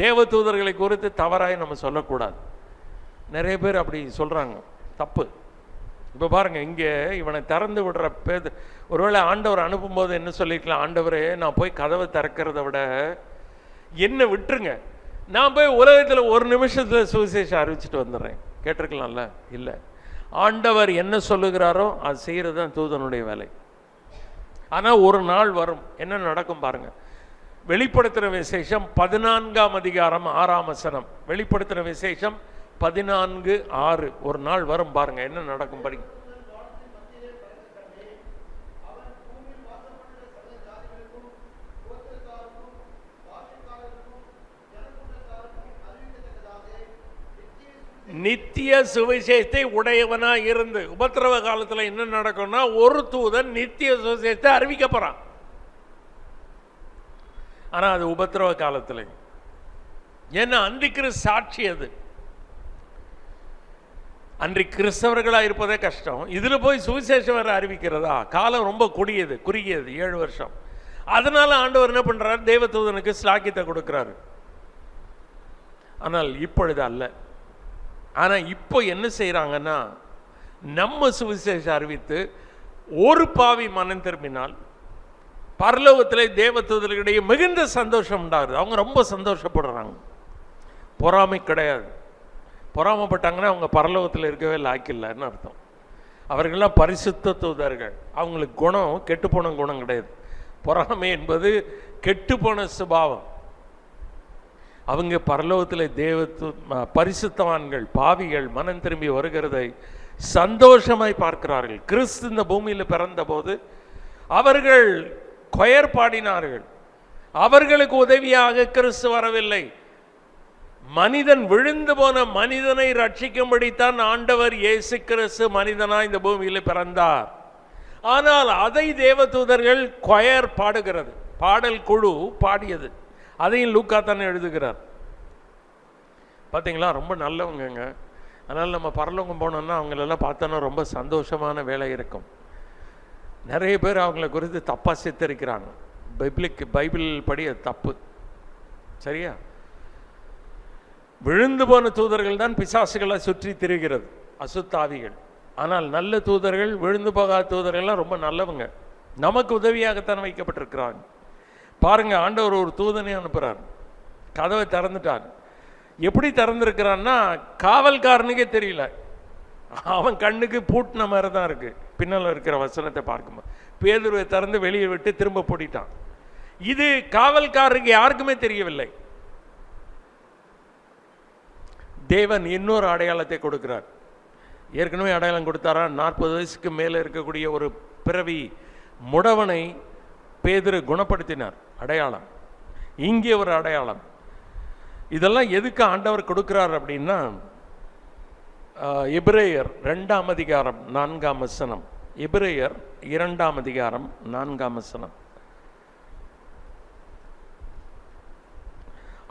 தேவதூதர்களை குறித்து தவறாய் நம்ம சொல்லக்கூடாது. நிறைய பேர் அப்படி சொல்றாங்க, தப்பு. இப்போ பாருங்க, இங்கே இவனை திறந்து விடுற பேர் ஒருவேளை ஆண்டவர் அனுப்பும்போது என்ன சொல்லிக்கலாம்? ஆண்டவரே நான் போய் கதவை திறக்கிறத விட என்ன விட்டுருங்க, நான் போய் உலகத்தில் 1 நிமிஷத்தில் சுவிசேஷம் அறிவிச்சுட்டு வந்துடுறேன். கேட்டிருக்கலாம்ல? இல்லை. ஆண்டவர் என்ன சொல்லுகிறாரோ அது செய்கிறது தான் தூதனுடைய வேலை. ஆனால் ஒரு நாள் வரும், என்ன நடக்கும் பாருங்க. வெளிப்படுத்துகிற விசேஷம் 14ஆம் அதிகாரம் 6ஆம் வசனம். வெளிப்படுத்துகிற விசேஷம் 14:6. ஒரு நாள் வரும் பாருங்க, என்ன நடக்கும் படிங்க. நித்திய சுவிசேஷத்தை உடையவனா இருந்து, உபத்திரவ காலத்தில் என்ன நடக்கும்னா ஒரு தூதன் நித்திய சுவிசேஷத்தை அறிவிக்க போறான். ஆனா அது உபத்திரவ காலத்தில். ஏன்னா அன்றைக்கு சாட்சி அது. அன்றைக்கு கிறிஸ்தவர்களா இருப்பதே கஷ்டம், இதுல போய் சுவிசேஷம் வேற அறிவிக்கிறதா? காலம் ரொம்ப குறுகியது 7 வருஷம். அதனால ஆண்டவர் என்ன பண்றாரு, தேவதூதனுக்கு ஸ்லாக்கியத்தை கொடுக்கிறாரு. ஆனால் இப்பொழுது அல்ல. ஆனா இப்போ என்ன செய்யறாங்கன்னா, நம்ம சுவிசேஷம் அறிவித்து ஒரு பாவி மனம் திரும்பினால் பரலோகத்திலே தேவதூதர்களிடையே மிகுந்த சந்தோஷம் உண்டாகுது. அவங்க ரொம்ப சந்தோஷப்படுறாங்க. பொறாமை கிடையாது. பொறாமப்பட்டாங்கன்னா அவங்க பரலோகத்தில் இருக்கவே லாக்கில்லைன்னு அர்த்தம். அவர்கள்லாம் பரிசுத்த தூதர்கள். அவங்களுக்கு குணம் கெட்டுப்போன குணம் கிடையாது. பொறாமை என்பது கெட்டுப்போன சுபாவம். அவங்க பரலோகத்தில் பரிசுத்தவான்கள் பாவிகள் மனம் திரும்பி வருகிறதை சந்தோஷமாய் பார்க்கிறார்கள். கிறிஸ்து இந்த பூமியில் பிறந்த போது அவர்கள் கொயர் பாடினார்கள். அவர்களுக்கு உதவியாக கிறிஸ்து வரவில்லை. மனிதன் விழுந்து போன மனிதனை ரட்சிக்கும்படித்தான் ஆண்டவர் இயேசு கிறிஸ்து மனிதனாய் இந்த பூமியில் பிறந்தார். ஆனால் அதை தேவதூதர்கள் கொயர் பாடுகிறது, பாடல் குழு பாடியது. அதையும் லூக்கா தானே எழுதுகிறார். பார்த்தீங்களா, ரொம்ப நல்லவங்க. அதனால் நம்ம பரலோகம் போனோம்னா அவங்களெல்லாம் பார்த்தோன்னா ரொம்ப சந்தோஷமான வேலை இருக்கும். நிறைய பேர் அவங்கள குறித்து தப்பாக சித்தரிக்கிறாங்க. பைபிள் படி அது தப்பு. சரியா? விழுந்து போன தூதர்கள் தான் பிசாசுகளை சுற்றி திரிகிறது, அசுத்தாவிகள். ஆனால் நல்ல தூதர்கள், விழுந்து போகாத தூதர்கள்லாம் ரொம்ப நல்லவங்க, நமக்கு உதவியாகத்தான் வைக்கப்பட்டிருக்கிறாங்க. பாருங்க, ஆண்டவர் ஒரு தூதனை அனுப்புறார், கதவை திறந்துட்டார். எப்படி திறந்திருக்கிறான்னா காவல்காரனுக்கே தெரியல. அவன் கண்ணுக்கு பூட்டின மாதிரி தான் இருக்கு. பின்னால் இருக்கிற வசனத்தை பார்க்கும்போது பேதுருவை திறந்து வெளியே விட்டு திரும்ப பூட்டிட்டான். இது காவல்காரருக்கு யாருக்குமே தெரியவில்லை. தேவன் இன்னொரு அடையாளத்தை கொடுக்கிறார். ஏற்கனவே அடையாளம் கொடுத்தாரா? 40 வயசுக்கு மேலே இருக்கக்கூடிய ஒரு பிறவி முடவனை பேதுரு குணப்படுத்தினார். அடையாளம். இங்கே ஒரு அடையாளம். இதெல்லாம் எதுக்கு ஆண்டவர் கொடுக்கிறார் அப்படின்னா, எபிரேயர் 2ஆம் அதிகாரம் 4ஆம் வசனம். எபிரேயர் 2ஆம் அதிகாரம் 4ஆம் வசனம்.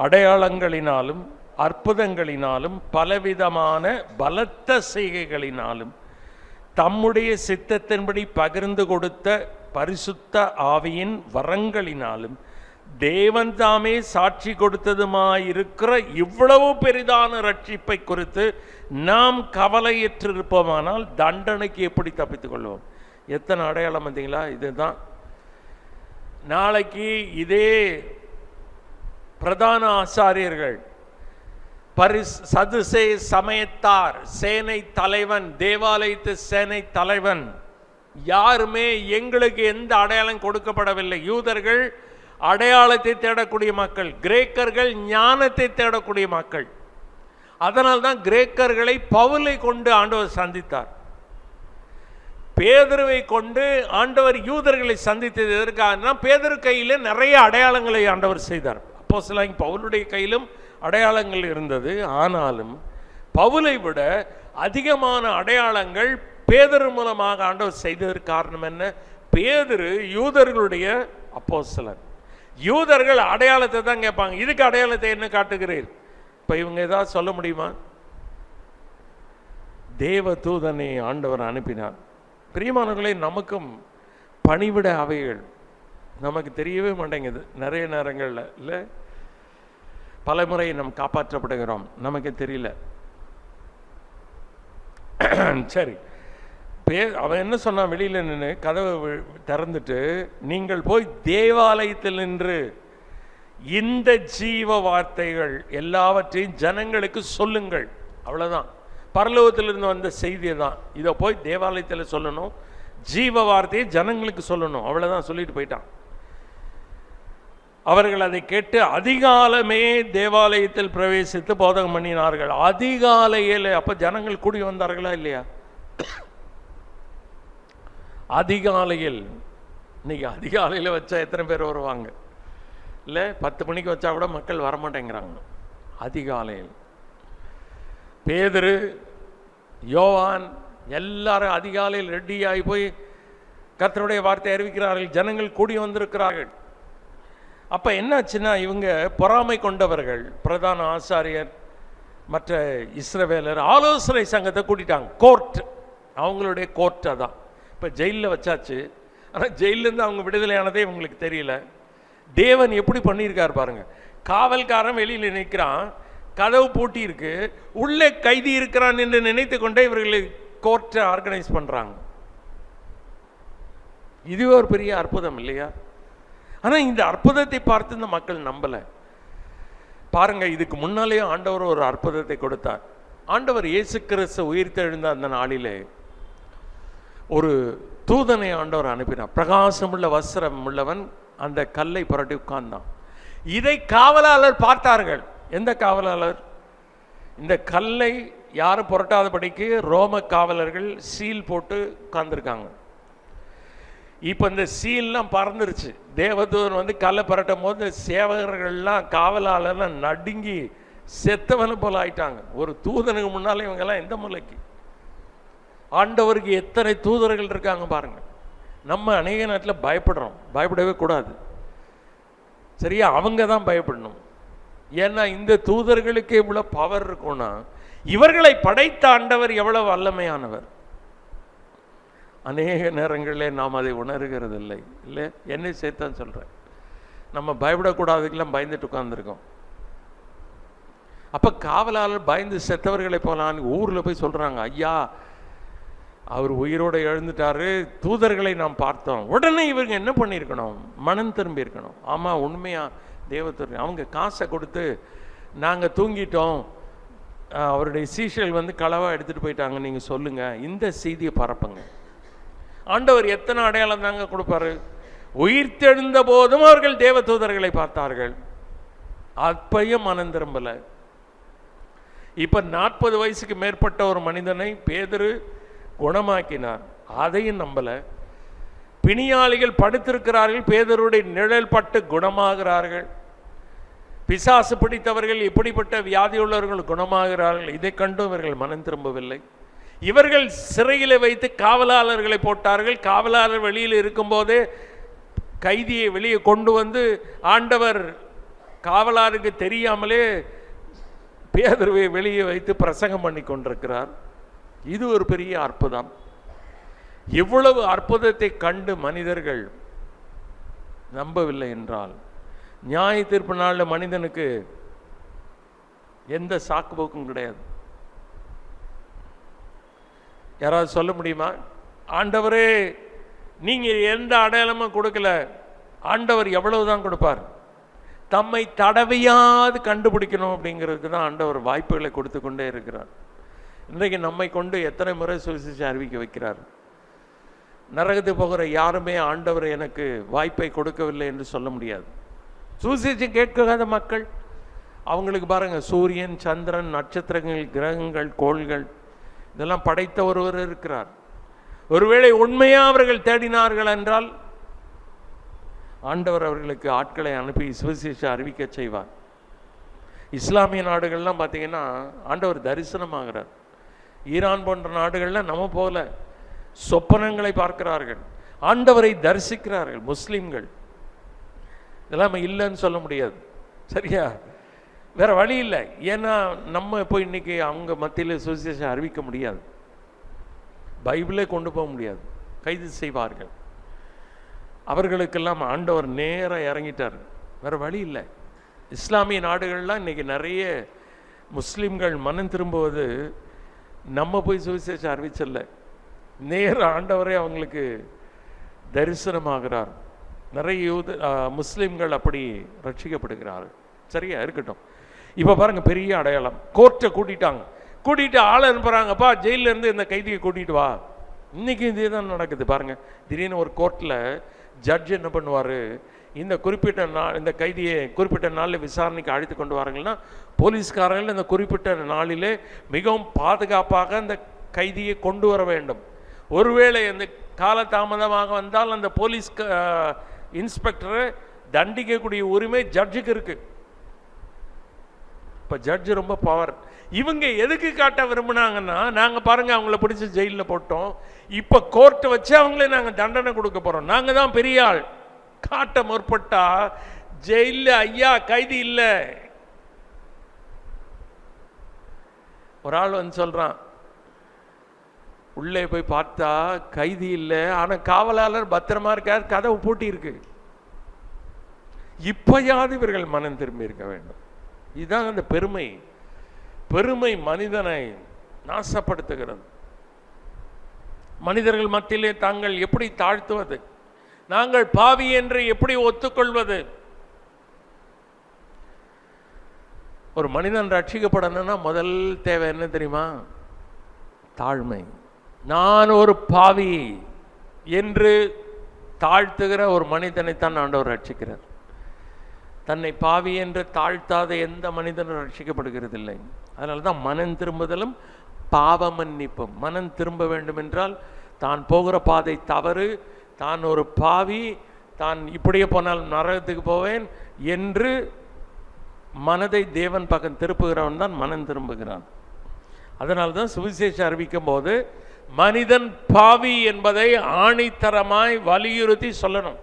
அடையாளங்களினாலும் அற்புதங்களினாலும் பலவிதமான பலத்த செய்கைகளினாலும் தம்முடைய சித்தத்தின்படி பகிர்ந்து கொடுத்த பரிசுத்த ஆவியின் வரங்களினாலும் தேவன் தாமே சாட்சி கொடுத்ததுமாயிருக்கிற இவ்வளவு பெரிதான ரட்சிப்பை குறித்து நாம் கவலையற்றிருப்போமானால் தண்டனைக்கு எப்படி தப்பித்துக் கொள்வோம்? எத்தனை அடையாளம் வந்தீங்களா? இதுதான். நாளைக்கு இதே பிரதான ஆசாரியர்கள், சதுசே சமயத்தார், சேனை தலைவன், தேவாலயத்து சேனை தலைவன், யாருமே எங்களுக்கு எந்த அடையாளம் கொடுக்கப்படவில்லை. யூதர்கள் அடையாளத்தை தேடக்கூடிய மக்கள், கிரேக்கர்கள் ஞானத்தை தேடக்கூடிய மக்கள். அதனால்தான் கிரேக்கர்களை பவுலை கொண்டு ஆண்டவர் சந்தித்தார். பேதுருவை கொண்டு ஆண்டவர் யூதர்களை சந்தித்தது எதற்காக? பேதுரு கையில் நிறைய அடையாளங்களை ஆண்டவர் செய்தார். அப்போஸ்தலனாகிய பவுலுடைய கையிலும் அடையாளங்கள் இருந்தது. ஆனாலும் பவுலை விட அதிகமான அடையாளங்கள் பேதுரு மூலமாக ஆண்டவர் செய்ததற்கு காரணம் என்ன? பேதுரு யூதர்களுடைய அப்போஸ்தலன். யூதர்கள் அடையாளத்தை தான் கேட்பாங்க. இதுக்கு அடையாளத்தை என்ன காட்டுகிறீர்? இப்ப இவங்க ஏதாவது சொல்ல முடியுமா? தேவ தூதனை ஆண்டவர் அனுப்பினார். பிரியமானவர்களே, நமக்கும் பணிவிட அவைகள் நமக்கு தெரியவே மாட்டேங்குது நிறைய நேரங்களில். இல்லை, பலமுறை நாம் காப்பாற்றப்படுகிறோம், நமக்கு தெரியல. சரி, அவன் என்ன சொன்னான்? வெளியில நின்று கதவை திறந்துட்டு, நீங்கள் போய் தேவாலயத்தில் நின்று இந்த ஜீவ வார்த்தைகள் எல்லாவற்றையும் ஜனங்களுக்கு சொல்லுங்கள். அவ்வளவுதான். பரலோகத்திலிருந்து வந்த செய்தியை தான். இதை போய் தேவாலயத்தில் சொல்லணும், ஜீவ வார்த்தையை ஜனங்களுக்கு சொல்லணும். அவ்வளவுதான், சொல்லிட்டு போயிட்டான். அவர்கள் அதை கேட்டு அதிகாலமே தேவாலயத்தில் பிரவேசித்து போதகம் பண்ணினார்கள். அதிகாலையில். அப்ப ஜனங்கள் கூடி வந்தார்களா இல்லையா? அதிகாலையில். இன்னைக்கு அதிகாலையில் வச்சா எத்தனை பேர் வருவாங்க? இல்லை, 10 மணிக்கு வச்சா கூட மக்கள் வரமாட்டேங்கிறாங்க. அதிகாலையில் பேதுரு, யோவான் எல்லாரும் அதிகாலையில் ரெடியாகி போய் கர்த்தருடைய வார்த்தை அறிவிக்கிறார்கள். ஜனங்கள் கூடி வந்திருக்கிறார்கள். அப்போ என்னாச்சுன்னா, இவங்க பொறாமை கொண்டவர்கள், பிரதான ஆசாரியர் மற்ற இஸ்ரவேலர் ஆலோசனை சங்கத்தை கூட்டிட்டாங்க. கோர்ட், அவங்களுடைய கோர்ட் அதான். இப்போ ஜெயிலில் வச்சாச்சு. ஆனால் ஜெயிலேருந்து அவங்க விடுதலையானதே இவங்களுக்கு தெரியல. தேவன் எப்படி பண்ணியிருக்கார் பாருங்க. காவல்காரன் வெளியில் நிற்கிறான், கதவு பூட்டி இருக்கு, உள்ளே கைதி இருக்கிறான் என்று நினைத்து கொண்டே இவர்கள் கோர்ட்டை ஆர்கனைஸ் பண்ணுறாங்க. இதுவே ஒரு பெரிய அற்புதம் இல்லையா? ஆனால் இந்த அற்புதத்தை பார்த்து இந்த மக்கள் நம்பலை. பாருங்க, இதுக்கு முன்னாலேயே ஆண்டவர் ஒரு அற்புதத்தை கொடுத்தார். ஆண்டவர் இயேசு கிறிஸ்து உயிர்த்தெழுந்த அந்த நாளிலே ஒரு தூதனை ஆண்டவர் அனுப்பினார். பிரகாசமுள்ள வஸ்திரம் உள்ளவன் அந்த கல்லை புரட்டி உட்கார்ந்தான். இதை காவலாளர் பார்த்தார்கள். எந்த காவலாளர்? இந்த கல்லை யாரும் புரட்டாதபடிக்கு ரோம காவலர்கள் சீல் போட்டு உட்கார்ந்துருக்காங்க. இப்போ இந்த சீல்லாம் பறந்துருச்சு. தேவதூதன் வந்து கல்லை புரட்டும் போது சேவகர்கள்லாம் காவலாளர்லாம் நடுங்கி செத்தவனு போல ஆயிட்டாங்க. ஒரு தூதனுக்கு முன்னாலே இவங்கெல்லாம் எந்த மூலைக்கு? ஆண்டவருக்கு எத்தனை தூதர்கள் இருக்காங்க பாருங்க. நம்ம அநேக நேரத்தில் பயப்படுறோம். பயப்படவே கூடாது, சரியா? அவங்க தான் பயப்படணும். ஏன்னா இந்த தூதர்களுக்கு எவ்வளோ பவர் இருக்கும்னா, இவர்களை படைத்த ஆண்டவர் எவ்வளவு வல்லமையானவர். அநேக நேரங்களில் நாம் அதை உணர்கிறது இல்லை. இல்லை, என்னை சேர்த்தான் சொல்கிறேன். நம்ம பயப்படக்கூடாதுக்கெல்லாம் பயந்துட்டு உட்கார்ந்துருக்கோம். அப்போ காவலாளர் பயந்து செத்தவர்களை போலான்னு ஊரில் போய் சொல்கிறாங்க, ஐயா அவர் உயிரோடு எழுந்துட்டாரு, தூதர்களை நாம் பார்த்தோம். உடனே இவங்க என்ன பண்ணியிருக்கணும்? மனம் திரும்பி இருக்கணும். ஆமாம், உண்மையாக தேவதூதர் அவங்க காசை கொடுத்து நாங்கள் தூங்கிட்டோம், அவருடைய சீஷர்கள் வந்து களவாக எடுத்துகிட்டு போயிட்டாங்க, நீங்கள் சொல்லுங்கள், இந்த செய்தியை பரப்புங்க. ஆண்டவர் எத்தனை அடையாளம் தாங்க கொடுப்பாரு? உயிர்த்தெழுந்த போதும் அவர்கள் தேவதூதர்களை பார்த்தார்கள், அப்பையும் மனம் திரும்பலை. இப்போ 40 வயசுக்கு மேற்பட்ட ஒரு மனிதனை பேதுரு குணமாக்கினார், அதையும் நம்பலை. பிணியாளிகள் படுத்திருக்கிறார்கள், பேதுருடைய நிழல் பட்டு குணமாகிறார்கள். பிசாசு பிடித்தவர்கள், இப்படிப்பட்ட வியாதியுள்ளவர்கள் குணமாகிறார்கள். இதை கண்டும் இவர்கள் மனம் திரும்பவில்லை. இவர்கள் சிறையில் வைத்து காவலாளர்களை போட்டார்கள். காவலாளர் வெளியில் இருக்கும்போதே கைதியை வெளியே கொண்டு வந்து ஆண்டவர் காவலாருக்கு தெரியாமலே பேதுருவை வெளியே வைத்து பிரசங்கம் பண்ணி கொண்டிருக்கிறார். இது ஒரு பெரிய அற்புதம். இவ்வளவு அற்புதத்தை கண்டு மனிதர்கள் நம்பவில்லை என்றால், நியாய தீர்ப்பு நாளில் மனிதனுக்கு எந்த சாக்கு போக்கும் கிடையாது. யாராவது சொல்ல முடியுமா? ஆண்டவரே நீங்க எந்த அடையாளமும் கொடுக்கல, ஆண்டவர் எவ்வளவுதான் கொடுப்பார்? தம்மை தடவையாவது கண்டுபிடிக்கணும் அப்படிங்கிறதுக்கு தான் ஆண்டவர் வாய்ப்புகளை கொடுத்து கொண்டே இருக்கிறார். இன்றைக்கு நம்மை கொண்டு எத்தனை முறை சுவிசேஷம் அறிவிக்க வைக்கிறார். நரகத்துக்கு போகிற யாருமே ஆண்டவர் எனக்கு வாய்ப்பை கொடுக்கவில்லை என்று சொல்ல முடியாது. சுவிசேஷம் கேட்காத மக்கள், அவங்களுக்கு பாருங்க, சூரியன், சந்திரன், நட்சத்திரங்கள், கிரகங்கள், கோள்கள் இதெல்லாம் படைத்த ஒருவர் இருக்கிறார். ஒருவேளை உண்மையா அவர்கள் தேடினார்கள் என்றால் ஆண்டவர் அவர்களுக்கு ஆட்களை அனுப்பி சுவிசேஷம் அறிவிக்க செய்வார். இஸ்லாமிய நாடுகள்லாம் பார்த்தீங்கன்னா ஆண்டவர் தரிசனமாகிறார். ஈரான் போன்ற நாடுகள்லாம் நம்ம போல சொப்பனங்களை பார்க்கிறார்கள், ஆண்டவரை தரிசிக்கிறார்கள். முஸ்லீம்கள் இதெல்லாம் இல்லைன்னு சொல்ல முடியாது, சரியா? வேற வழி இல்லை. ஏன்னா நம்ம போய் இன்னைக்கு அவங்க மத்தியில் சுவிசேஷம் அறிவிக்க முடியாது, பைபிளே கொண்டு போக முடியாது, கைது செய்வார்கள். அவர்களுக்கெல்லாம் ஆண்டவர் நேராக இறங்கிட்டார், வேற வழி இல்லை. இஸ்லாமிய நாடுகள்லாம் இன்னைக்கு நிறைய முஸ்லீம்கள் மனம் திரும்புவது நம்ம போய் சுவிசேஷம் அறிவிச்சல்ல, நேர ஆண்டவரே அவங்களுக்கு தரிசனமாகிறார். நிறைய முஸ்லீம்கள் அப்படி ரட்சிக்கப்படுகிறார்கள். சரியா இருக்கட்டும். இப்போ பாருங்க, பெரிய அடையாளம். கோர்ட்டை கூட்டிட்டு ஆளை அனுப்புறாங்கப்பா, ஜெயில இருந்து இந்த கைதியை கூட்டிட்டு வா. இன்னைக்கு இதே தான் நடக்குது பாருங்க. திடீர்னு ஒரு கோர்ட்டில் ஜட்ஜ் என்ன பண்ணுவார், இந்த குறிப்பிட்ட இந்த கைதியை குறிப்பிட்ட நாளில் விசாரணைக்கு அழைத்து கொண்டு வாருங்கன்னா, போலீஸ்காரர்கள் இந்த குறிப்பிட்ட நாளிலே மிகவும் பாதுகாப்பாக அந்த கைதியை கொண்டு வர வேண்டும். ஒருவேளை அந்த காலதாமதமாக வந்தால் அந்த போலீஸ் இன்ஸ்பெக்டரை தண்டிக்கக்கூடிய உரிமை ஜட்ஜுக்கு இருக்கு. இப்போ ஜட்ஜு ரொம்ப பவர். இவங்க எதுக்கு காட்ட விரும்புனாங்கன்னா, நாங்கள் பாருங்க அவங்கள பிடிச்சி ஜெயிலில் போட்டோம், இப்போ கோர்ட்டை வச்சு அவங்களே நாங்கள் தண்டனை கொடுக்க போகிறோம், நாங்கள் தான் பெரிய ஆள் காட்ட முற்பட்டா ஜெயிலில் ஐயா கைதி இல்லை. ஒரு ஆள் வந்து சொல்கிறான், உள்ளே போய் பார்த்தா கைதி இல்லை, ஆனால் காவலாளர் பத்திரமா இருக்கார், கதவு பூட்டி இருக்கு. இப்பயாவது இவர்கள் மனம் திரும்பி இருக்க வேண்டும். இதுதான் அந்த பெருமை. பெருமை மனிதனை நாசப்படுத்துகிறது. மனிதர்கள் மத்தியிலே தாங்கள் எப்படி தாழ்த்துவது, நாங்கள் பாவி என்று எப்படி ஒத்துக்கொள்வது? ஒரு மனிதன் ரட்சிக்கப்படணும்னா முதல் தேவை என்ன தெரியுமா? தாழ்மை. நான் ஒரு பாவி என்று தாழ்த்துகிற ஒரு மனிதனைத்தான் ஆண்டவர் ரட்சிக்கிறார். தன்னை பாவி என்று தாழ்த்தாத எந்த மனிதனும் ரட்சிக்கப்படுகிறது இல்லை. அதனால தான் மனம் திரும்புதலும் பாவ மன்னிப்பும். மனம் திரும்ப வேண்டும் என்றால் தான் போகிற பாதை தவறு, தான் ஒரு பாவி, தான் இப்படியே போனால் நரகத்துக்கு போவேன் என்று மனதை தேவன் பக்கம் திருப்புகிறவன் தான் மனம் திரும்புகிறான். அதனால தான் சுவிசேஷம் அறிவிக்கும் போது மனிதன் பாவி என்பதை ஆணித்தரமாய் வலியுறுத்தி சொல்லணும்.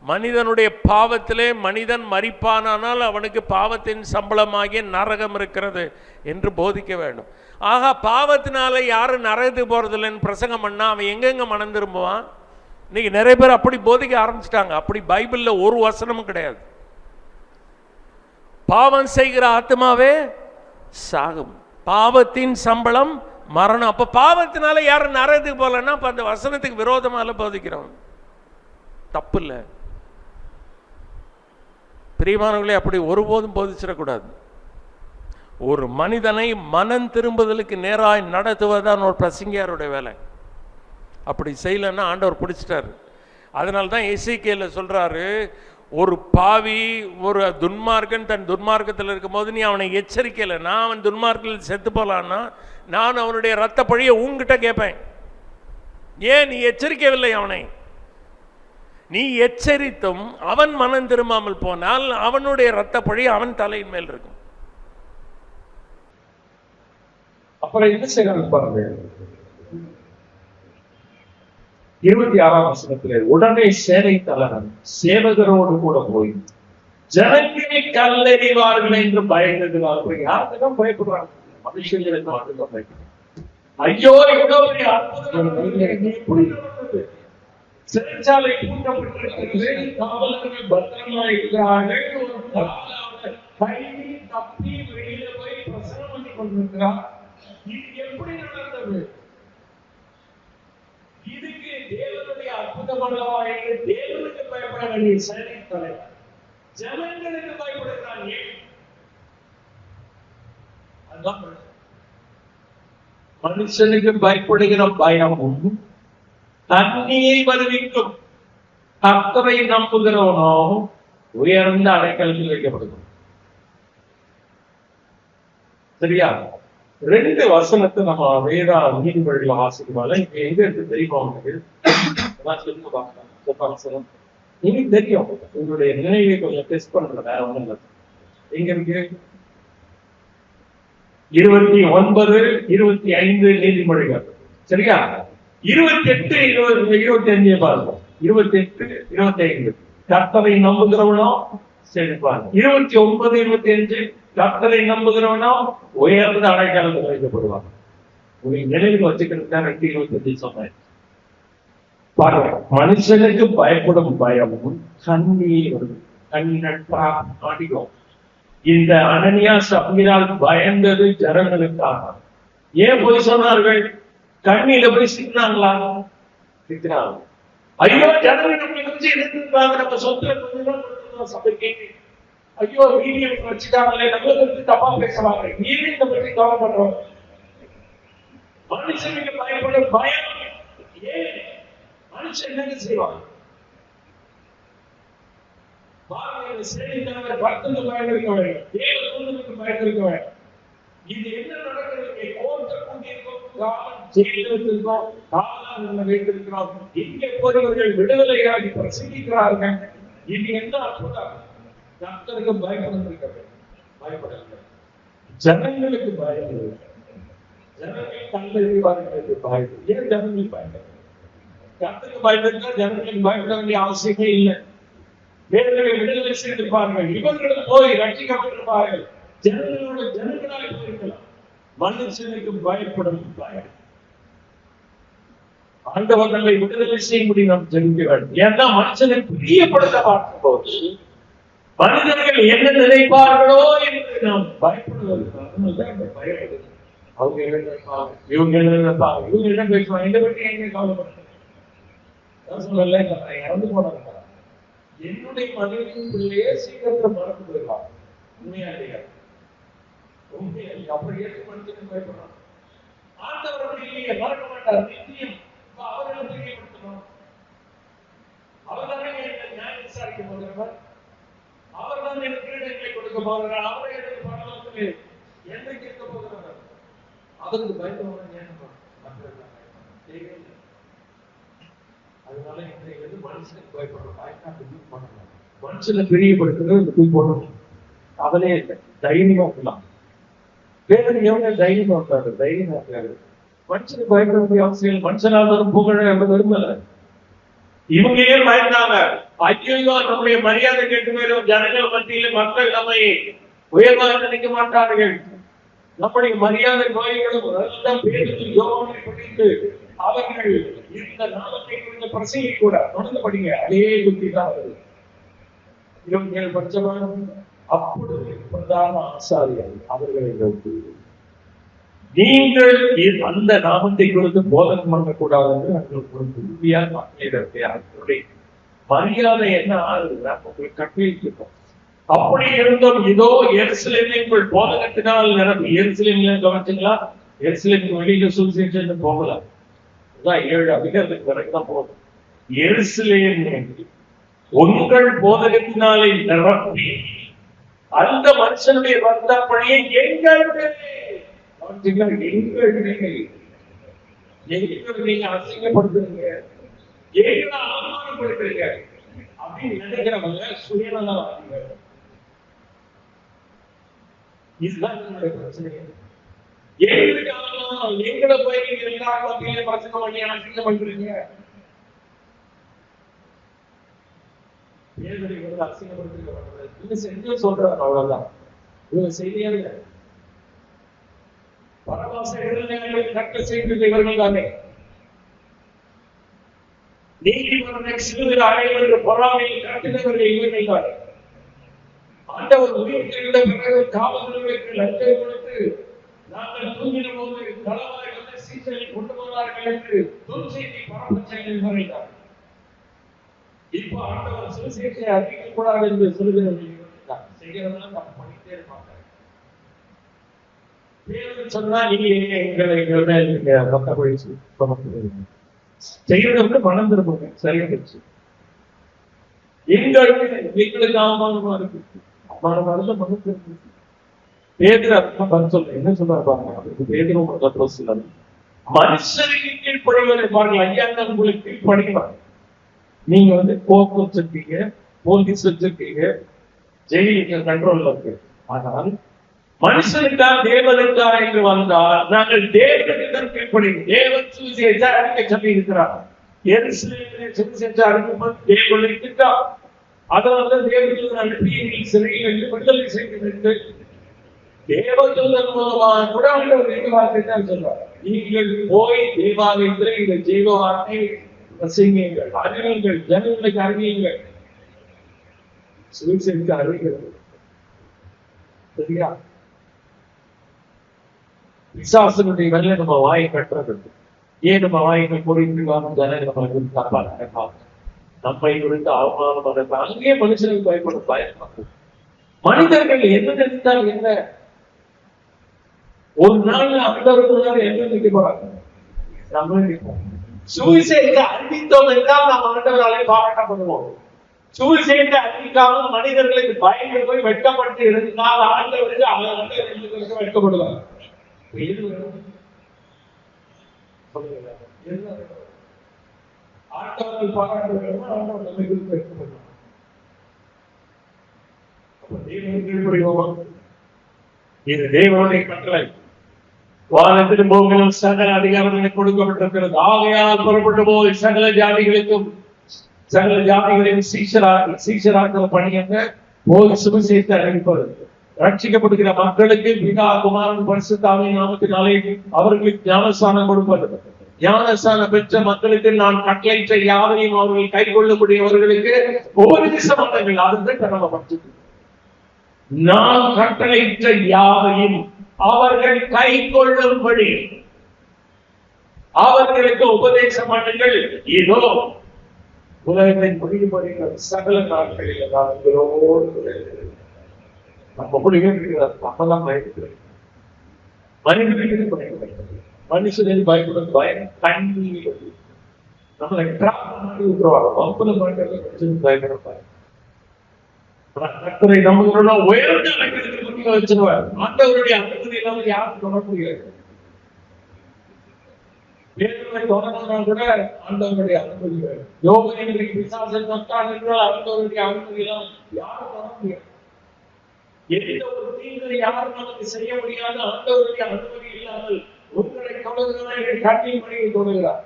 மனிதனுடைய பாவத்திலே மனிதன் மரிப்பானால் அவனுக்கு பாவத்தின் சம்பளமாகிய நரகம் இருக்கிறது என்று போதிக்க வேண்டும். ஆகா, பாவத்தினால யாரும் நரகத்துக்கு போறதில்லைன்னு பிரசங்கம் பண்ணா அவன் எங்கெங்க மனம் திரும்புவான்? இன்னைக்கு நிறைய பேர் அப்படி போதிக்க ஆரம்பிச்சிட்டாங்க. அப்படி பைபிளில் ஒரு வசனமும் கிடையாது. பாவம் செய்கிற ஆத்மாவே சாகும், பாவத்தின் சம்பளம் மரணம். அப்ப பாவத்தினால யாரும் நரகத்துக்கு போகலன்னா அப்ப அந்த வசனத்துக்கு விரோதமாக போதிக்கிறோம். தப்பு இல்லை. பிரியமானவர்களே, அப்படி ஒருபோதும் போதிச்சிடக்கூடாது. ஒரு மனிதனை மனம் திரும்புதலுக்கு நேராய் நடத்துவதுதான் ஒரு பிரசங்கியாருடைய வேலை. அப்படி செய்யலன்னா ஆண்டவர் பிடிச்சிட்டாரு. அதனால தான் எசேக்கியேல் சொல்றாரு, ஒரு பாவி, ஒரு துன்மார்க்கன் தன் துன்மார்க்கத்தில் இருக்கும் போது நீ அவனை எச்சரிக்கலை, நான் அவன் துன்மார்க்கத்தில் செத்து போலான்னா நான் அவனுடைய ரத்த பழியை உங்ககிட்ட கேட்பேன். ஏன் நீ எச்சரிக்கவில்லை அவனை? நீ எச்சரித்தும் அவன் மனம் திரும்பாமல் போனால் அவனுடைய ரத்த பழி அவன் தலையின் மேல் இருக்கும். அப்புறம் என்ன செய்யறாங்க பாருங்க, 26ஆம் வசனத்திலே, உடனே சேனை தலைவன் சேவகரோடு கூட போய் ஜனங்களை கல்லெறிவார்கள் என்று பயந்துகிறார்கள். யாருக்குதான் பயப்படுறாங்க? மனுஷங்களுக்கு மட்டும்தான் பயப்படுறாங்க. ஐயோ, எவ்வளவு பெரிய அற்புதம்! சிறைச்சாலை கூட்டப்பட்டிருக்கிறது, காவலர்கள் பத்திரமா இருக்கிறார்கள். ஒரு காவலர் கைதி தப்பி வெளியில போய் பிரசனம் பண்ணி கொண்டிருக்கிறார். இது எப்படி நடந்தது? இதுக்கு தேவனுடைய அற்புதமல்லவா என்று தேவனுக்கு பயப்பட வேண்டிய சேனை தலைவர் ஜனங்களுக்கு பயப்படுகிறான். அதுதான் மனுஷனுக்கு பயப்படுகிற பயமும் தண்ணீரை வருவிக்கும். கர்த்தரை நம்புகிறவனோ உயர்ந்த அடைக்கலத்தில் வைக்கப்படுகிறோம். சரியா? 2 வசனத்தை நம்ம வேதா நீதிமொழியில் வாசிக்கும்போது இப்ப எங்க இருக்கு தெரியுமா? உங்களுக்கு தெரியும். உங்களுடைய நினைவை கொஞ்சம் டெஸ்ட் பண்ற, வேற ஒண்ணும் இல்லை. எங்க இருக்கு? 29, 25 நீதிமொழிகள். சரியா? 28, 25 பாருங்க. 28, 25 கர்த்தரை நம்புகிறவனோ செழிப்பான். 29, 25 கர்த்தரை நம்புகிறவனோ உயர்ந்த அடைக்கலத்தில் வைக்கப்படுவாங்க. உங்களுக்கு நினைவில் வச்சுக்கிறதுக்காக 25 சொன்னேன். பாருங்க, மனுஷனுக்கு பயப்படும் பயமும் கண்ணீர் கண்ணா காட்டிக்கும். இந்த அனனியா சப்மிரால் பயந்தது ஜனங்களுக்காக. ஏன் போய் சொன்னார்கள்? கண்ணியில போய் சிக்கிறாங்களா? சிக்கிறாங்க. ஐயோ, ஜனங்கள் நம்மளை வச்சு எதிர்த்துருக்காங்க, நம்ம சொத்துல கொஞ்சம் சபைக்கு. ஐயோ, வீடியோ வச்சுட்டாங்களே, நம்மளை பற்றி தப்பா பேசுவாங்க. நீங்க இதை பற்றி கவலைப்படுறோம். மனுஷனுக்கு பயப்படும் பயம். ஏன் மனுஷன் என்ன செய்வாங்க? சேனித்தனவர் பக்தனுக்கு பயந்திருக்க வேண்டும், தேவ தூதனுக்கு பயந்திருக்க வேண்டும். இது என்ன நடக்கிறது? கோர்ட்டை கூட்டியிருக்கோம், ஜெயிலில் வைத்திருக்கோம், காவலாளர்களை வைத்திருக்கிறோம். இங்கே போறவர்கள் விடுதலையாகி பிரசங்கிக்கிறார்கள். இது என்ன அற்புதம்! கர்த்தருக்கு பயப்பட வேண்டும். பயப்பட வேண்டும். ஜனங்களுக்கு பயந்து, ஜனங்கள் கண்டறிவார்களுக்கு பயந்து. ஏன் ஜனங்களுக்கு பயந்து? கர்த்தருக்கு பயந்துட்டா ஜனங்களுக்கு பயப்பட வேண்டிய அவசியமே இல்லை. வேதனை விடுதலை செய்திருப்பார்கள், இவர்களும் போய் ரட்சிக்கப்பட்டிருப்பார்கள். ஜனங்களோட ஜனங்களாக போயிருக்கலாம். மனுஷனுக்கு பயப்படும் பயம். ஆண்டவர்களை விடுதலை செய்ய முடியும். நாம் ஜெயிக்க வேண்டும். ஏன்னா மனுஷனை பிரியப்படுத்த பார்க்கும் போது மனிதர்கள் என்ன நினைப்பார்களோ என்று நாம் பயப்படுவதற்கு பயப்படுது. அவங்க என்ன நினைப்பாங்க, இவங்க என்ன நினைப்பாங்க, இவங்க என்ன பேசுவாங்க, இதை பற்றி எங்க கவலைப்படுறது? சொல்லல, இறந்து போனாங்க. என்னுடைய மனைவியின் பிள்ளையே சீக்கிரத்துல மறந்து போயிருவாங்க. உண்மையா இல்லையா? உண்மையா இல்லையா? அப்படி ஏற்று மனுஷனுக்கு பயப்படுறாங்க. ஆண்டவர்கள் இல்லையே, மறக்க மாட்டார். நிச்சயம் அவர்களை தெரியப்படுத்தணும். அவர்தானே நியாயம் விசாரிக்க போகிறவர். அவர்தான் எனக்கு கிரீடங்களை கொடுக்க போகிறார். அவரை எனக்கு பரலோகத்திலே என்றைக்கு இருக்க போகிறவர். அவருக்கு பயந்தவங்க அதனால இன்றைக்கு மனுஷனுக்கு பயப்படுறோம். மனுஷனை பிரியப்படுத்துறது போடணும். அவனே தைரியமா இருக்கலாம். வேதனை எவ்வளவு தைரியமா இருக்காரு, தைரியமா இருக்காரு. மனுஷனுக்கு பயப்பட வேண்டிய அவசியம். மனுஷனால் வரும் புகழ விரும்பல. இவங்க ஏன் பயந்தாங்க? ஐயோ, நம்முடைய மரியாதை கேட்டு போயிடும். ஜனங்கள் மத்தியில மக்கள் நம்மை உயர்வாக நினைக்க மாட்டார்கள். நம்முடைய மரியாதை நோய்களும் யோகனை படித்து அவர்கள் இந்த நாமத்தை குறித்த பிரசங்கி கூட தொடர்ந்து படிங்க. அதே புத்தி தான் வருது. 27 பட்சமான அப்பொழுது பிரதான ஆசாரியர் அவர்களை நோக்கி, நீங்கள் அந்த நாமத்தை குறித்து போதனை பண்ணக்கூடாது என்று அவர்களுக்கு ஒரு உறுதியான அவர்களுடைய மரியாதை என்ன ஆகுதுன்னா உங்களுக்கு கட்டளையிட்டிருக்கோம். அப்படி இருந்தும் இதோ எருசலேமில் உங்கள் போதகத்தினால் நிரம்பி. எருசலேமில் கவனிச்சீங்களா? எருசலேமுக்கு வெளியில சுவிசேஷம் போகலாம். 7 அதிகாரத்துக்கு வரைக்கும் போதும். எருசலேம் உங்கள் போதகத்தினாலே நிரம்பி அந்த மனுஷனுடைய வந்தாப்பணியை நீங்க அசிங்கப்படுத்துறீங்க, அவமானப்படுத்துறீங்க அப்படின்னு நினைக்கிறவங்க சுயநலவாதிகள். இதுதான் என்னுடைய பிரச்சனை. எங்களை போய் நீங்க எல்லாரும் மத்தியிலே பிரச்சனை பண்ணி அசிங்கம் பண்றீங்க. அசிங்கப்படுத்துறீங்க செஞ்சு சொல்றாங்க. அவ்வளவுதான். இவங்க செய்தியாக கட்ட செய்தது இவர்கள் தானே. நீதிமன்ற சிறுவர் அனைவருக்கு பொறாமையை காட்டினவர்கள் இவர்கள் தான். ஆண்டவர் உயிர் தெரிந்த பிறகு காவலர்களுக்கு லஞ்சம் கொடுத்து நாங்கள் தூங்கின போது களவாய் வந்து சீசனை கொண்டு போனார்கள் என்று துன்செய்தி பரப்ப செய்தவர்கள் தான். இப்ப ஆண்டவர் சுவிசேஷத்தை அறிவிக்க கூடாது என்று சொல்லுகிறவர்கள் செய்கிறதெல்லாம் நம்ம பண்ணிட்டே இருப்பாங்க. சொன்னா நீங்க எங்களை செய்யறதுக்கு மனம் திரும்புங்க. சரியாச்சு. எங்களுக்கு அவமானமா இருக்கு. அவமானமா இருந்தா மனம் திரும்புங்க. பேதுரு பதில் சொல்ல என்ன சொல்றாரு பாருங்க. பேதுரு சொல்லாது மனுஷனுக்கு கீழ்ப்படிவதை பாருங்க. ஐயா உங்களுக்கு கீழ்ப்படிவாங்க. நீங்க போக்கு வச்சிருக்கீங்க, போலீஸ் வச்சிருக்கீங்க, ஜெயிலுக்கு கண்ட்ரோல்ல இருக்கு. ஆனால் மனுஷனுக்கா தேவனுக்கா என்று வந்தால் நாங்கள் தேவனுக்கு கீழ்ப்படிவோம். தேவன் சுவிசேஷத்தை அறிவிக்க சொல்லி இருக்கிறார். எருசலேமிலே சுவிசேஷத்தை அறிவிப்பது தேவனுடைய திட்டம். அதனால தேவதூதன் அனுப்பி சிறையில் விடுதலை செய்து தேவதூதன் மூலமாக கூட வார்த்தை தான் சொல்றார். நீங்கள் போய் தேவாலயத்தில் இந்த ஜீவ வார்த்தை வசியுங்கள், அறிவியுங்கள், ஜனங்களுக்கு அறிவியுங்கள். சுவிசேஷத்தை அறிவிக்கிறது சரியா? விசாசனுடைய வேலை நம்ம வாயை கட்டுறது. ஏன் நம்ம வாய்கள் கூறிட்டு நம்மை குறித்து அவமானம் அங்கேயே மனுஷனுக்கு பயப்படும் பயம். மனிதர்கள் என்ன நினைத்தால் என்ன? ஒரு நாள் அந்தவர்கள் என்ன நினைக்க போறாங்க? நம்ம சுவிசேஷத்தை அறிவித்தோம் என்றால் நாம் ஆண்டவராலே பாராட்டப்படுவோம். சுவிசேஷத்தை அறிவிக்காமல் மனிதர்களுக்கு பயந்து போய் வெட்கப்பட்டு இருந்தால் ஆண்டவருக்கு அவர்களுக்கு வெட்கப்படுவார். ஆண்டவர்கள் பாராட்ட வேண்டும், ஆண்டவர் நம்மை குறித்து வெட்கப்படுவார். அப்ப தேவனுக்கு கீழ்ப்படிவோமா? இது தேவனுடைய கட்டளை. வானத்திலும் பூமியிலும் சகல அதிகாரங்களுக்கு கொடுக்கப்பட்டிருக்கிறது. ஆகையால் புறப்பட்டு போய் சகல ஜாதிகளுக்கும் சகல ஜாதிகளையும் சீஷராக்கிற பணியங்க போய் சுவிசேஷத்தை அறிவிப்பது. ரட்சிக்கப்படுகிற மக்களுக்கு பிதா குமாரன் பரிசுத்த ஆவியின் நாமத்தினாலே அவர்களுக்கு ஞானஸ்நானம் கொடுப்பது. ஞானஸ்நானம் பெற்ற மக்களுக்கு நான் கட்டளையிட்ட யாவையும் அவர்கள் கை கொள்ளக்கூடியவர்களுக்கு உபதேசமானங்கள் அதுதான் கடமைப்பட்டது. நான் கட்டளையிட்ட யாவையும் அவர்கள் கை கொள்ளும்படி அவர்களுக்கு உபதேசமானங்கள். இதோ உலகத்தின் முடிவுபடுகிற சகல நாட்களில் நம்ம அப்பதான் பயப்படுகிறது. மனிதனுக்கு பயப்படுகிறது. மனுஷனுக்கு பயப்படுறது பயம் கண்ணீர். நம்மளை பயப்படுற கர்த்தரை நம்மளோட உயர்ந்த வச்சிருவார். ஆண்டவருடைய அனுமதி இல்லாமல் யாரும் தொட முடியாது. தொடங்கினா கூட ஆண்டவருடைய அனுமதி வேணும். யோகங்களை பிசாசன் தொட்டான் என்றால் ஆண்டவருடைய அனுமதி இல்லாமல் யாரும் தொட முடியாது. எந்த ஒரு தீங்கு யாரும் நமக்கு செய்ய முடியாத ஆண்டவருடைய அனுமதி இல்லாமல் உங்களை தொடர்கிறார். கண்ணீர் மணியை தொடர்கிறார்.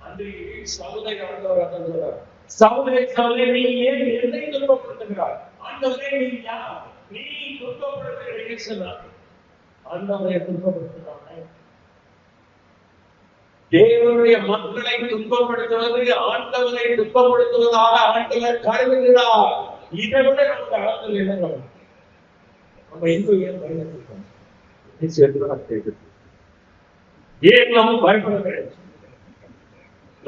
அன்றைக்கு சகோதரி ஆண்டவர் சகோதரி நீ ஏன் என்னை துன்பப்படுத்துகிறார்? ஆண்டவரே நீ யார்? நீ துன்பப்படுத்துகிற ஆண்டவரை துன்பப்படுத்துகிறார். தேவனுடைய மக்களை துன்பப்படுத்துவது ஆண்டவரை துன்பப்படுத்துவதாக ஆண்டவர் கருதுகிறார். இதை விட நமக்கு ஆண்டவர் என்ன நம்ம இன்னும் ஏன் பயன்படுத்தோம்? ஏன் நம்ம பயப்பட வேண்டும்?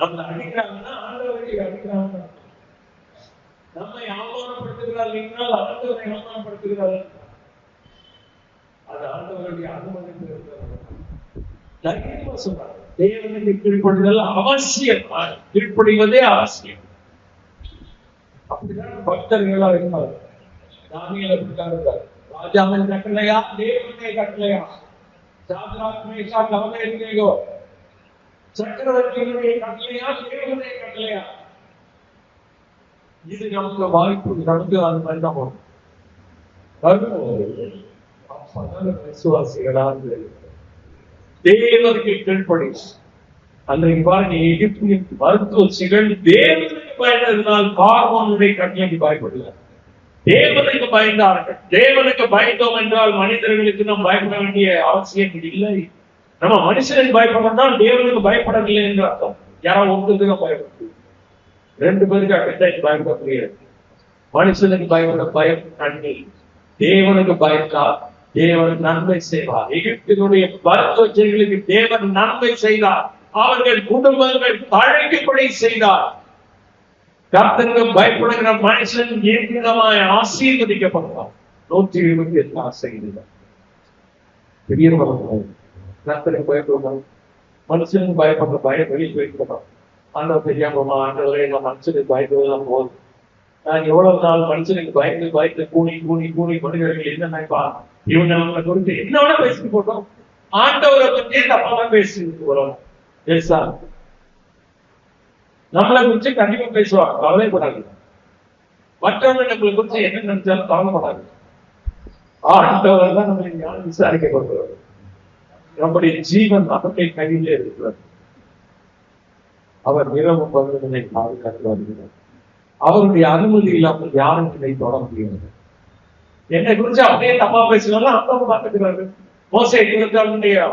நம்ம அடிக்கிறாங்கன்னா ஆண்டவரை அடிக்கிறாங்க. நம்மை அவமானப்படுத்துகிறார்கள் என்றால் ஆண்டவரை அவமானப்படுத்துகிறார்கள். அது ஆண்டவருடைய அனுமதி சொல்றாங்க. தேவனுக்கு கீழ்ப்படுதல் அவசியம். கீழ்ப்படிவதே அவசியம். அப்படிதான் பக்தர்களா இருந்தார். தானியேல் அப்படித்தான் இருந்தார். ராஜாவின் கட்டளையா தேவனுடைய கட்டளையா? சாத்ராக் மேஷாக் ஆபேத்நேகோ சக்கரவர்த்திகளுடைய கட்டளையா தேவனுடைய கட்டளையா? இது நமக்கு வாய்ப்பு நடந்து அது மாதிரி தான் போகும். விசுவாசிகளாக தேவனுக்கு கீழ்ப்படி. அன்றைக்கு பாருங்க, எகிப்தின் மருத்துவச்சிகள் தேவனுக்கு பயந்ததினால் பார்வோனுடைய கட்டளைக்கு பயப்படுகிறார். தேவனுக்கு பயந்தார்கள். தேவனுக்கு பயந்தோம் என்றால் மனிதர்களுக்கு நாம் பயப்பட வேண்டிய அவசியம் இல்லை. நம்ம மனுஷனுக்கு பயப்படணும், தேவனுக்கு பயப்படவில்லை என்று அர்த்தம். யாராவது ஒன்றுக்கு பயப்படுது, ரெண்டு பேருக்கு அக்கட்டாய்க்கு பயப்பட முடியாது. மனுஷனுக்கு பயப்பட பயம் கண்ணி. தேவனுக்கு பயந்தால் தேவன் நன்மை செய்வார். எகிப்தினுடைய மருத்துவர்களுக்கு தேவன் நன்மை செய்தார். அவர்கள் குடும்பங்கள் தழைக்கும்படி செய்தார். கர்த்தருக்கு பயப்படுகிற மனுஷன் எவ்விதமாய் ஆசீர்வதிக்கப்படுவார். 128 ஆசைகள் பெரிய கர்த்தருக்கு பயப்படுவோம். மனுஷனுக்கு பயப்படுற பயம் வெளியே போய்க்கிறோம். ஆண்டவர் தெரியாம ஆண்டவரே எங்க மனுஷனுக்கு பயப்படுவதுதான் போதும். நான் எவ்வளவு நாள் மனுஷனுக்கு பயந்து கூணி மனிதர்கள் என்ன நினைப்பா, இவங்க நம்மளை குறித்து என்ன வேணா பேசிட்டு போட்டோம். ஆண்டவரை பற்றியே தப்பாதான் பேசிட்டு போறோம். ஏசா நம்மளை குறிச்சு கண்டிப்பா பேசுவாங்க, கவலைப்படாது. மற்றவங்க நம்மளை குறிச்சு என்ன நினைச்சாலும் கவலைப்படாது. ஆண்டவர் தான் நம்மளை ஞானம் விசாரிக்க கொள்வார். நம்முடைய ஜீவன் அவருடைய கையிலே இருக்கிறார். அவர் இரவும் பகலினை பாதுகாத்து வருகிறார். அவருடைய அனுமதி இல்லாமல் யாரும் இதை தொட முடியாது. என்னை குறிச்சு அப்படியே தப்பா பேசினாலும் அப்பாவை பார்த்துக்கிறாரு. மோசே குறித்து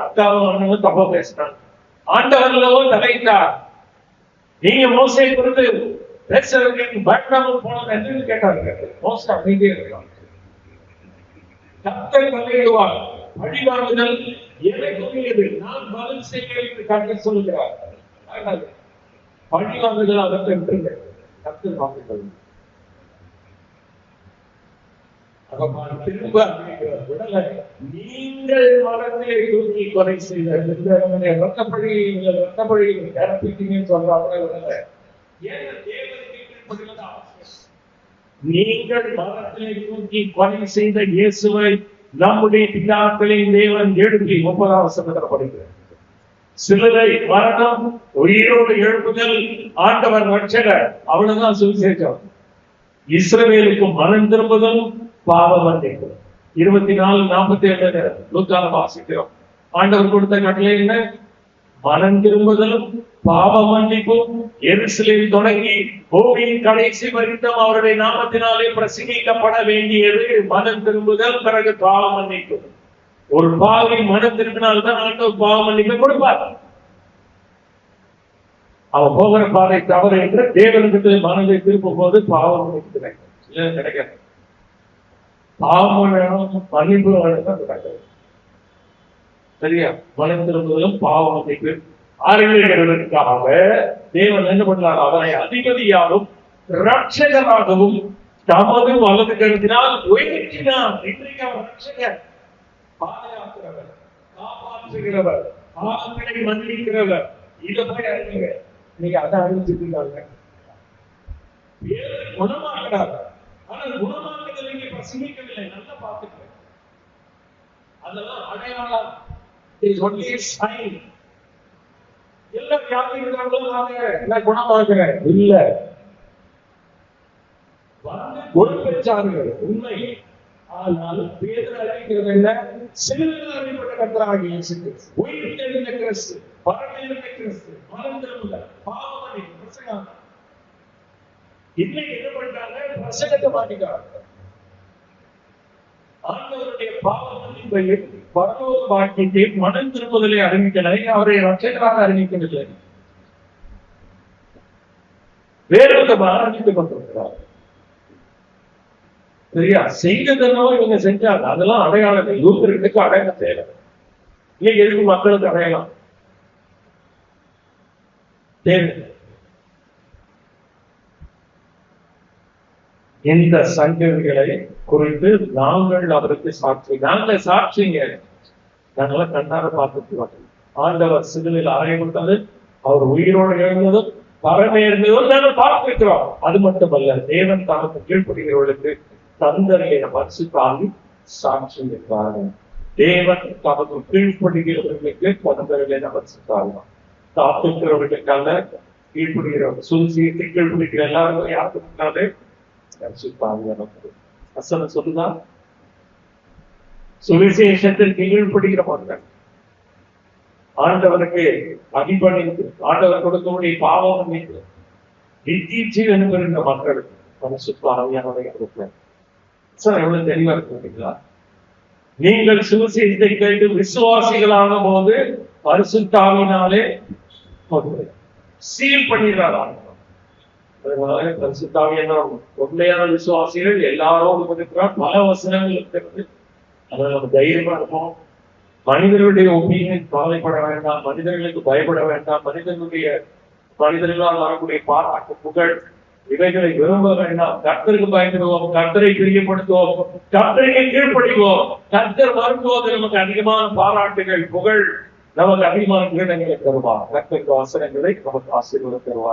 அக்காவும் அண்ணனும் தப்பா பேசினாங்க. ஆண்டவர்களோ தலையிட்டார். நீங்க மோசை குறித்து பேசுறதுக்கு பயப்படாமல் போனது என்று கேட்டாங்க. மோசை அமைதியே இருக்காங்க. கர்த்தர் தலையிடுவார். வழிவாங்குதல் எனக்குரியது, நான் பதில் செய்ய கர்த்தர் சொல்லுகிறார். பழிவாங்குதல் அதற்கு என்று கர்த்தர் வாங்குகிறது. திரும்ப விடலை. நீங்கள் மனத்தை தூக்கி கொலை செய்த ரத்தப்பழி இறப்பிட்டீங்கன்னு சொல்றாங்க. நீங்கள் மரத்திலே தூக்கி கொலை செய்த இயேசுவை நம்முடைய பிதாக்களின் தேவன் எழுப்பி 30ஆம் வசனத்தில் படிக்கிறார். சிலரை மரணம் உயிரோடு எழுப்புதல் ஆண்டவர் ரட்சகர், அவ்வளவுதான் சுவிசேஷம். இஸ்ரவேலுக்கு மனம் திரும்புதல் பாவ மன்னிப்பு. 24:47 லூக்கால வாசிக்கிறோம். ஆண்டவர் கொடுத்த கட்டளை என்ன? மனம் திரும்புதலும் பாவ மன்னிப்பும் எருசலேமில் தொடங்கி பூமியின் கடைசி வரைக்கும் அவருடைய நாமத்தினாலே பிரசங்கிக்கப்பட வேண்டியது. மனம் திரும்புதல், பிறகு பாவ மன்னிப்பு. ஒரு பாவி மனம் திரும்பினால்தான் ஆண்டவர் பாவ மன்னிப்பை கொடுப்பார். அவன் போகிற பாதை தவறு என்று தேவனுக்கு மனதை திருப்பும் போது பாவம் கிடைக்காது. பாவம் வேணும், மன்னிப்பு வேணும், கிடைக்காது. சரியா? மனம் திரும்புதலும் பாவ மன்னிப்பு அறிவிக்கிறதற்காக தேவன் என்ன பண்ணார்? அவரை அதிபதியாகவும் ரட்சகராகவும் தமது வலது கருத்தினால் உயர்த்தினார். இன்றைக்கு அவர் ரட்சகர், பாதுகாக்கிறவர், காப்பாற்றுகிறவர், பாவங்களை மன்னிக்கிறவர். இதை போய் அறிவிங்க. நீங்க அதை அறிவிச்சிருக்காங்க. குணமாக்கிறார். ஆனால் குணமாக்குதல் நீங்க பிரசங்கிக்கவில்லை. நல்லா பார்த்துக்கிறேன். அதெல்லாம் அடையாளம். எல்லா வியாதிகளும் குணமாக்குறேன் இல்ல, குணப்பெற்றார்கள் உண்மை. ஆனால் பேதுரு அறிவிக்கிறது என்ன? சிலுவையில் அறிவிக்கப்பட்ட கர்த்தராகிய இயேசு கிறிஸ்து, உயிர்த்தெழுந்த கிறிஸ்து, பரமேறின கிறிஸ்து, மனம் திரும்புதல், பாவ மன்னிப்பு, பிரசங்கம். இன்னைக்கு என்ன பண்றாங்க? பிரசங்கத்தை மாட்டிக்கிறாங்க. ஆண்டவருடைய பாவ மன்னிப்பையும் பரலோக பாக்கியத்தையும் மனம் திரும்புதலை அறிவிக்கலை, அவரை ரட்சகராக அறிவிக்கவில்லை. வேறொருத்தமாக அறிவித்துக் கொண்டிருக்கிறார். சரியா? செய்ததெல்லாம் இவங்க செஞ்சாங்க. அதெல்லாம் அடையாளம். யூதர்களுக்கு அடையாளம் தேவை. ஏன் எதுக்கு மக்களுக்கு அடையாளம் தேவை? இந்த சங்கதிகளை குறித்து நாங்கள் அவருக்கு சாட்சி. நாங்களே சாட்சிங்க. நாங்களாம் கண்ணார பார்த்துட்டு ஆண்டவர் சிலுவையில் அறையப்பட்டது, அவர் உயிரோடு எழுந்ததும் பரமேறினதும் நாங்கள் பார்த்திருக்கிறோம். அது மட்டுமல்ல, தேவன் தமக்கு கீழ்ப்படுகிறவர்களுக்கு தந்தரையை பரிசுத்தாகி சாட்சி இருக்கிறார்கள். தேவன் தமக்கு கீழ்ப்படுகிறவர்களுக்கு தந்தரையை பரிசுத்தாகலாம். காத்துக்கிறவர்களுக்கான கீழ்ப்படுகிறவர்கள், சுல்சியத்தை கீழ்ப்படுகிற எல்லாரும் யாருக்காக வசனம் சொல்லுதா? சுவிசேஷத்திற்கு கீழ்ப்படுகிற மக்கள், ஆண்டவருக்கு அடிபணிந்து ஆண்டவர் கொடுக்கக்கூடிய பாவம் மீது நித்திய ஜீவன் பெறுகிற மக்களுக்கு பரிசுத்த ஆவியானவரை கொடுக்கிறார். எவ்வளவு தெளிவா இருக்கிறீங்களா? நீங்கள் சுவிசேஷத்தை கேட்டு விசுவாசிகளான போது பரிசுத்த ஆவியினாலே சீல் பண்ணிடுறாங்க. பரிசுத்தாவியான உண்மையான விசுவாசிகள் எல்லாரோடும் இருக்கிறார். பல வசனங்கள் இருக்கிறது. அதை நம்ம தைரியமா இருப்போம். மனிதர்களுடைய ஒப்பீனியன் கவலைப்பட வேண்டாம், மனிதர்களுக்கு பயப்பட வேண்டாம், மனிதர்களால் வரக்கூடிய பாராட்டு புகழ் இவைகளை விரும்ப வேண்டாம். கர்த்தருக்கு பயப்படுவோம், கர்த்தரை பிரியப்படுத்துவோம், கர்த்தரை கீழ்ப்படுவோம். கர்த்தர் வரும்போது நமக்கு அதிகமான பாராட்டுகள், புகழ், நமக்கு அதிகமான கிரீடங்களை தருவார். கர்த்தருக்கு வசனங்களை நமக்கு ஆசீர்வாதம் தருவார்.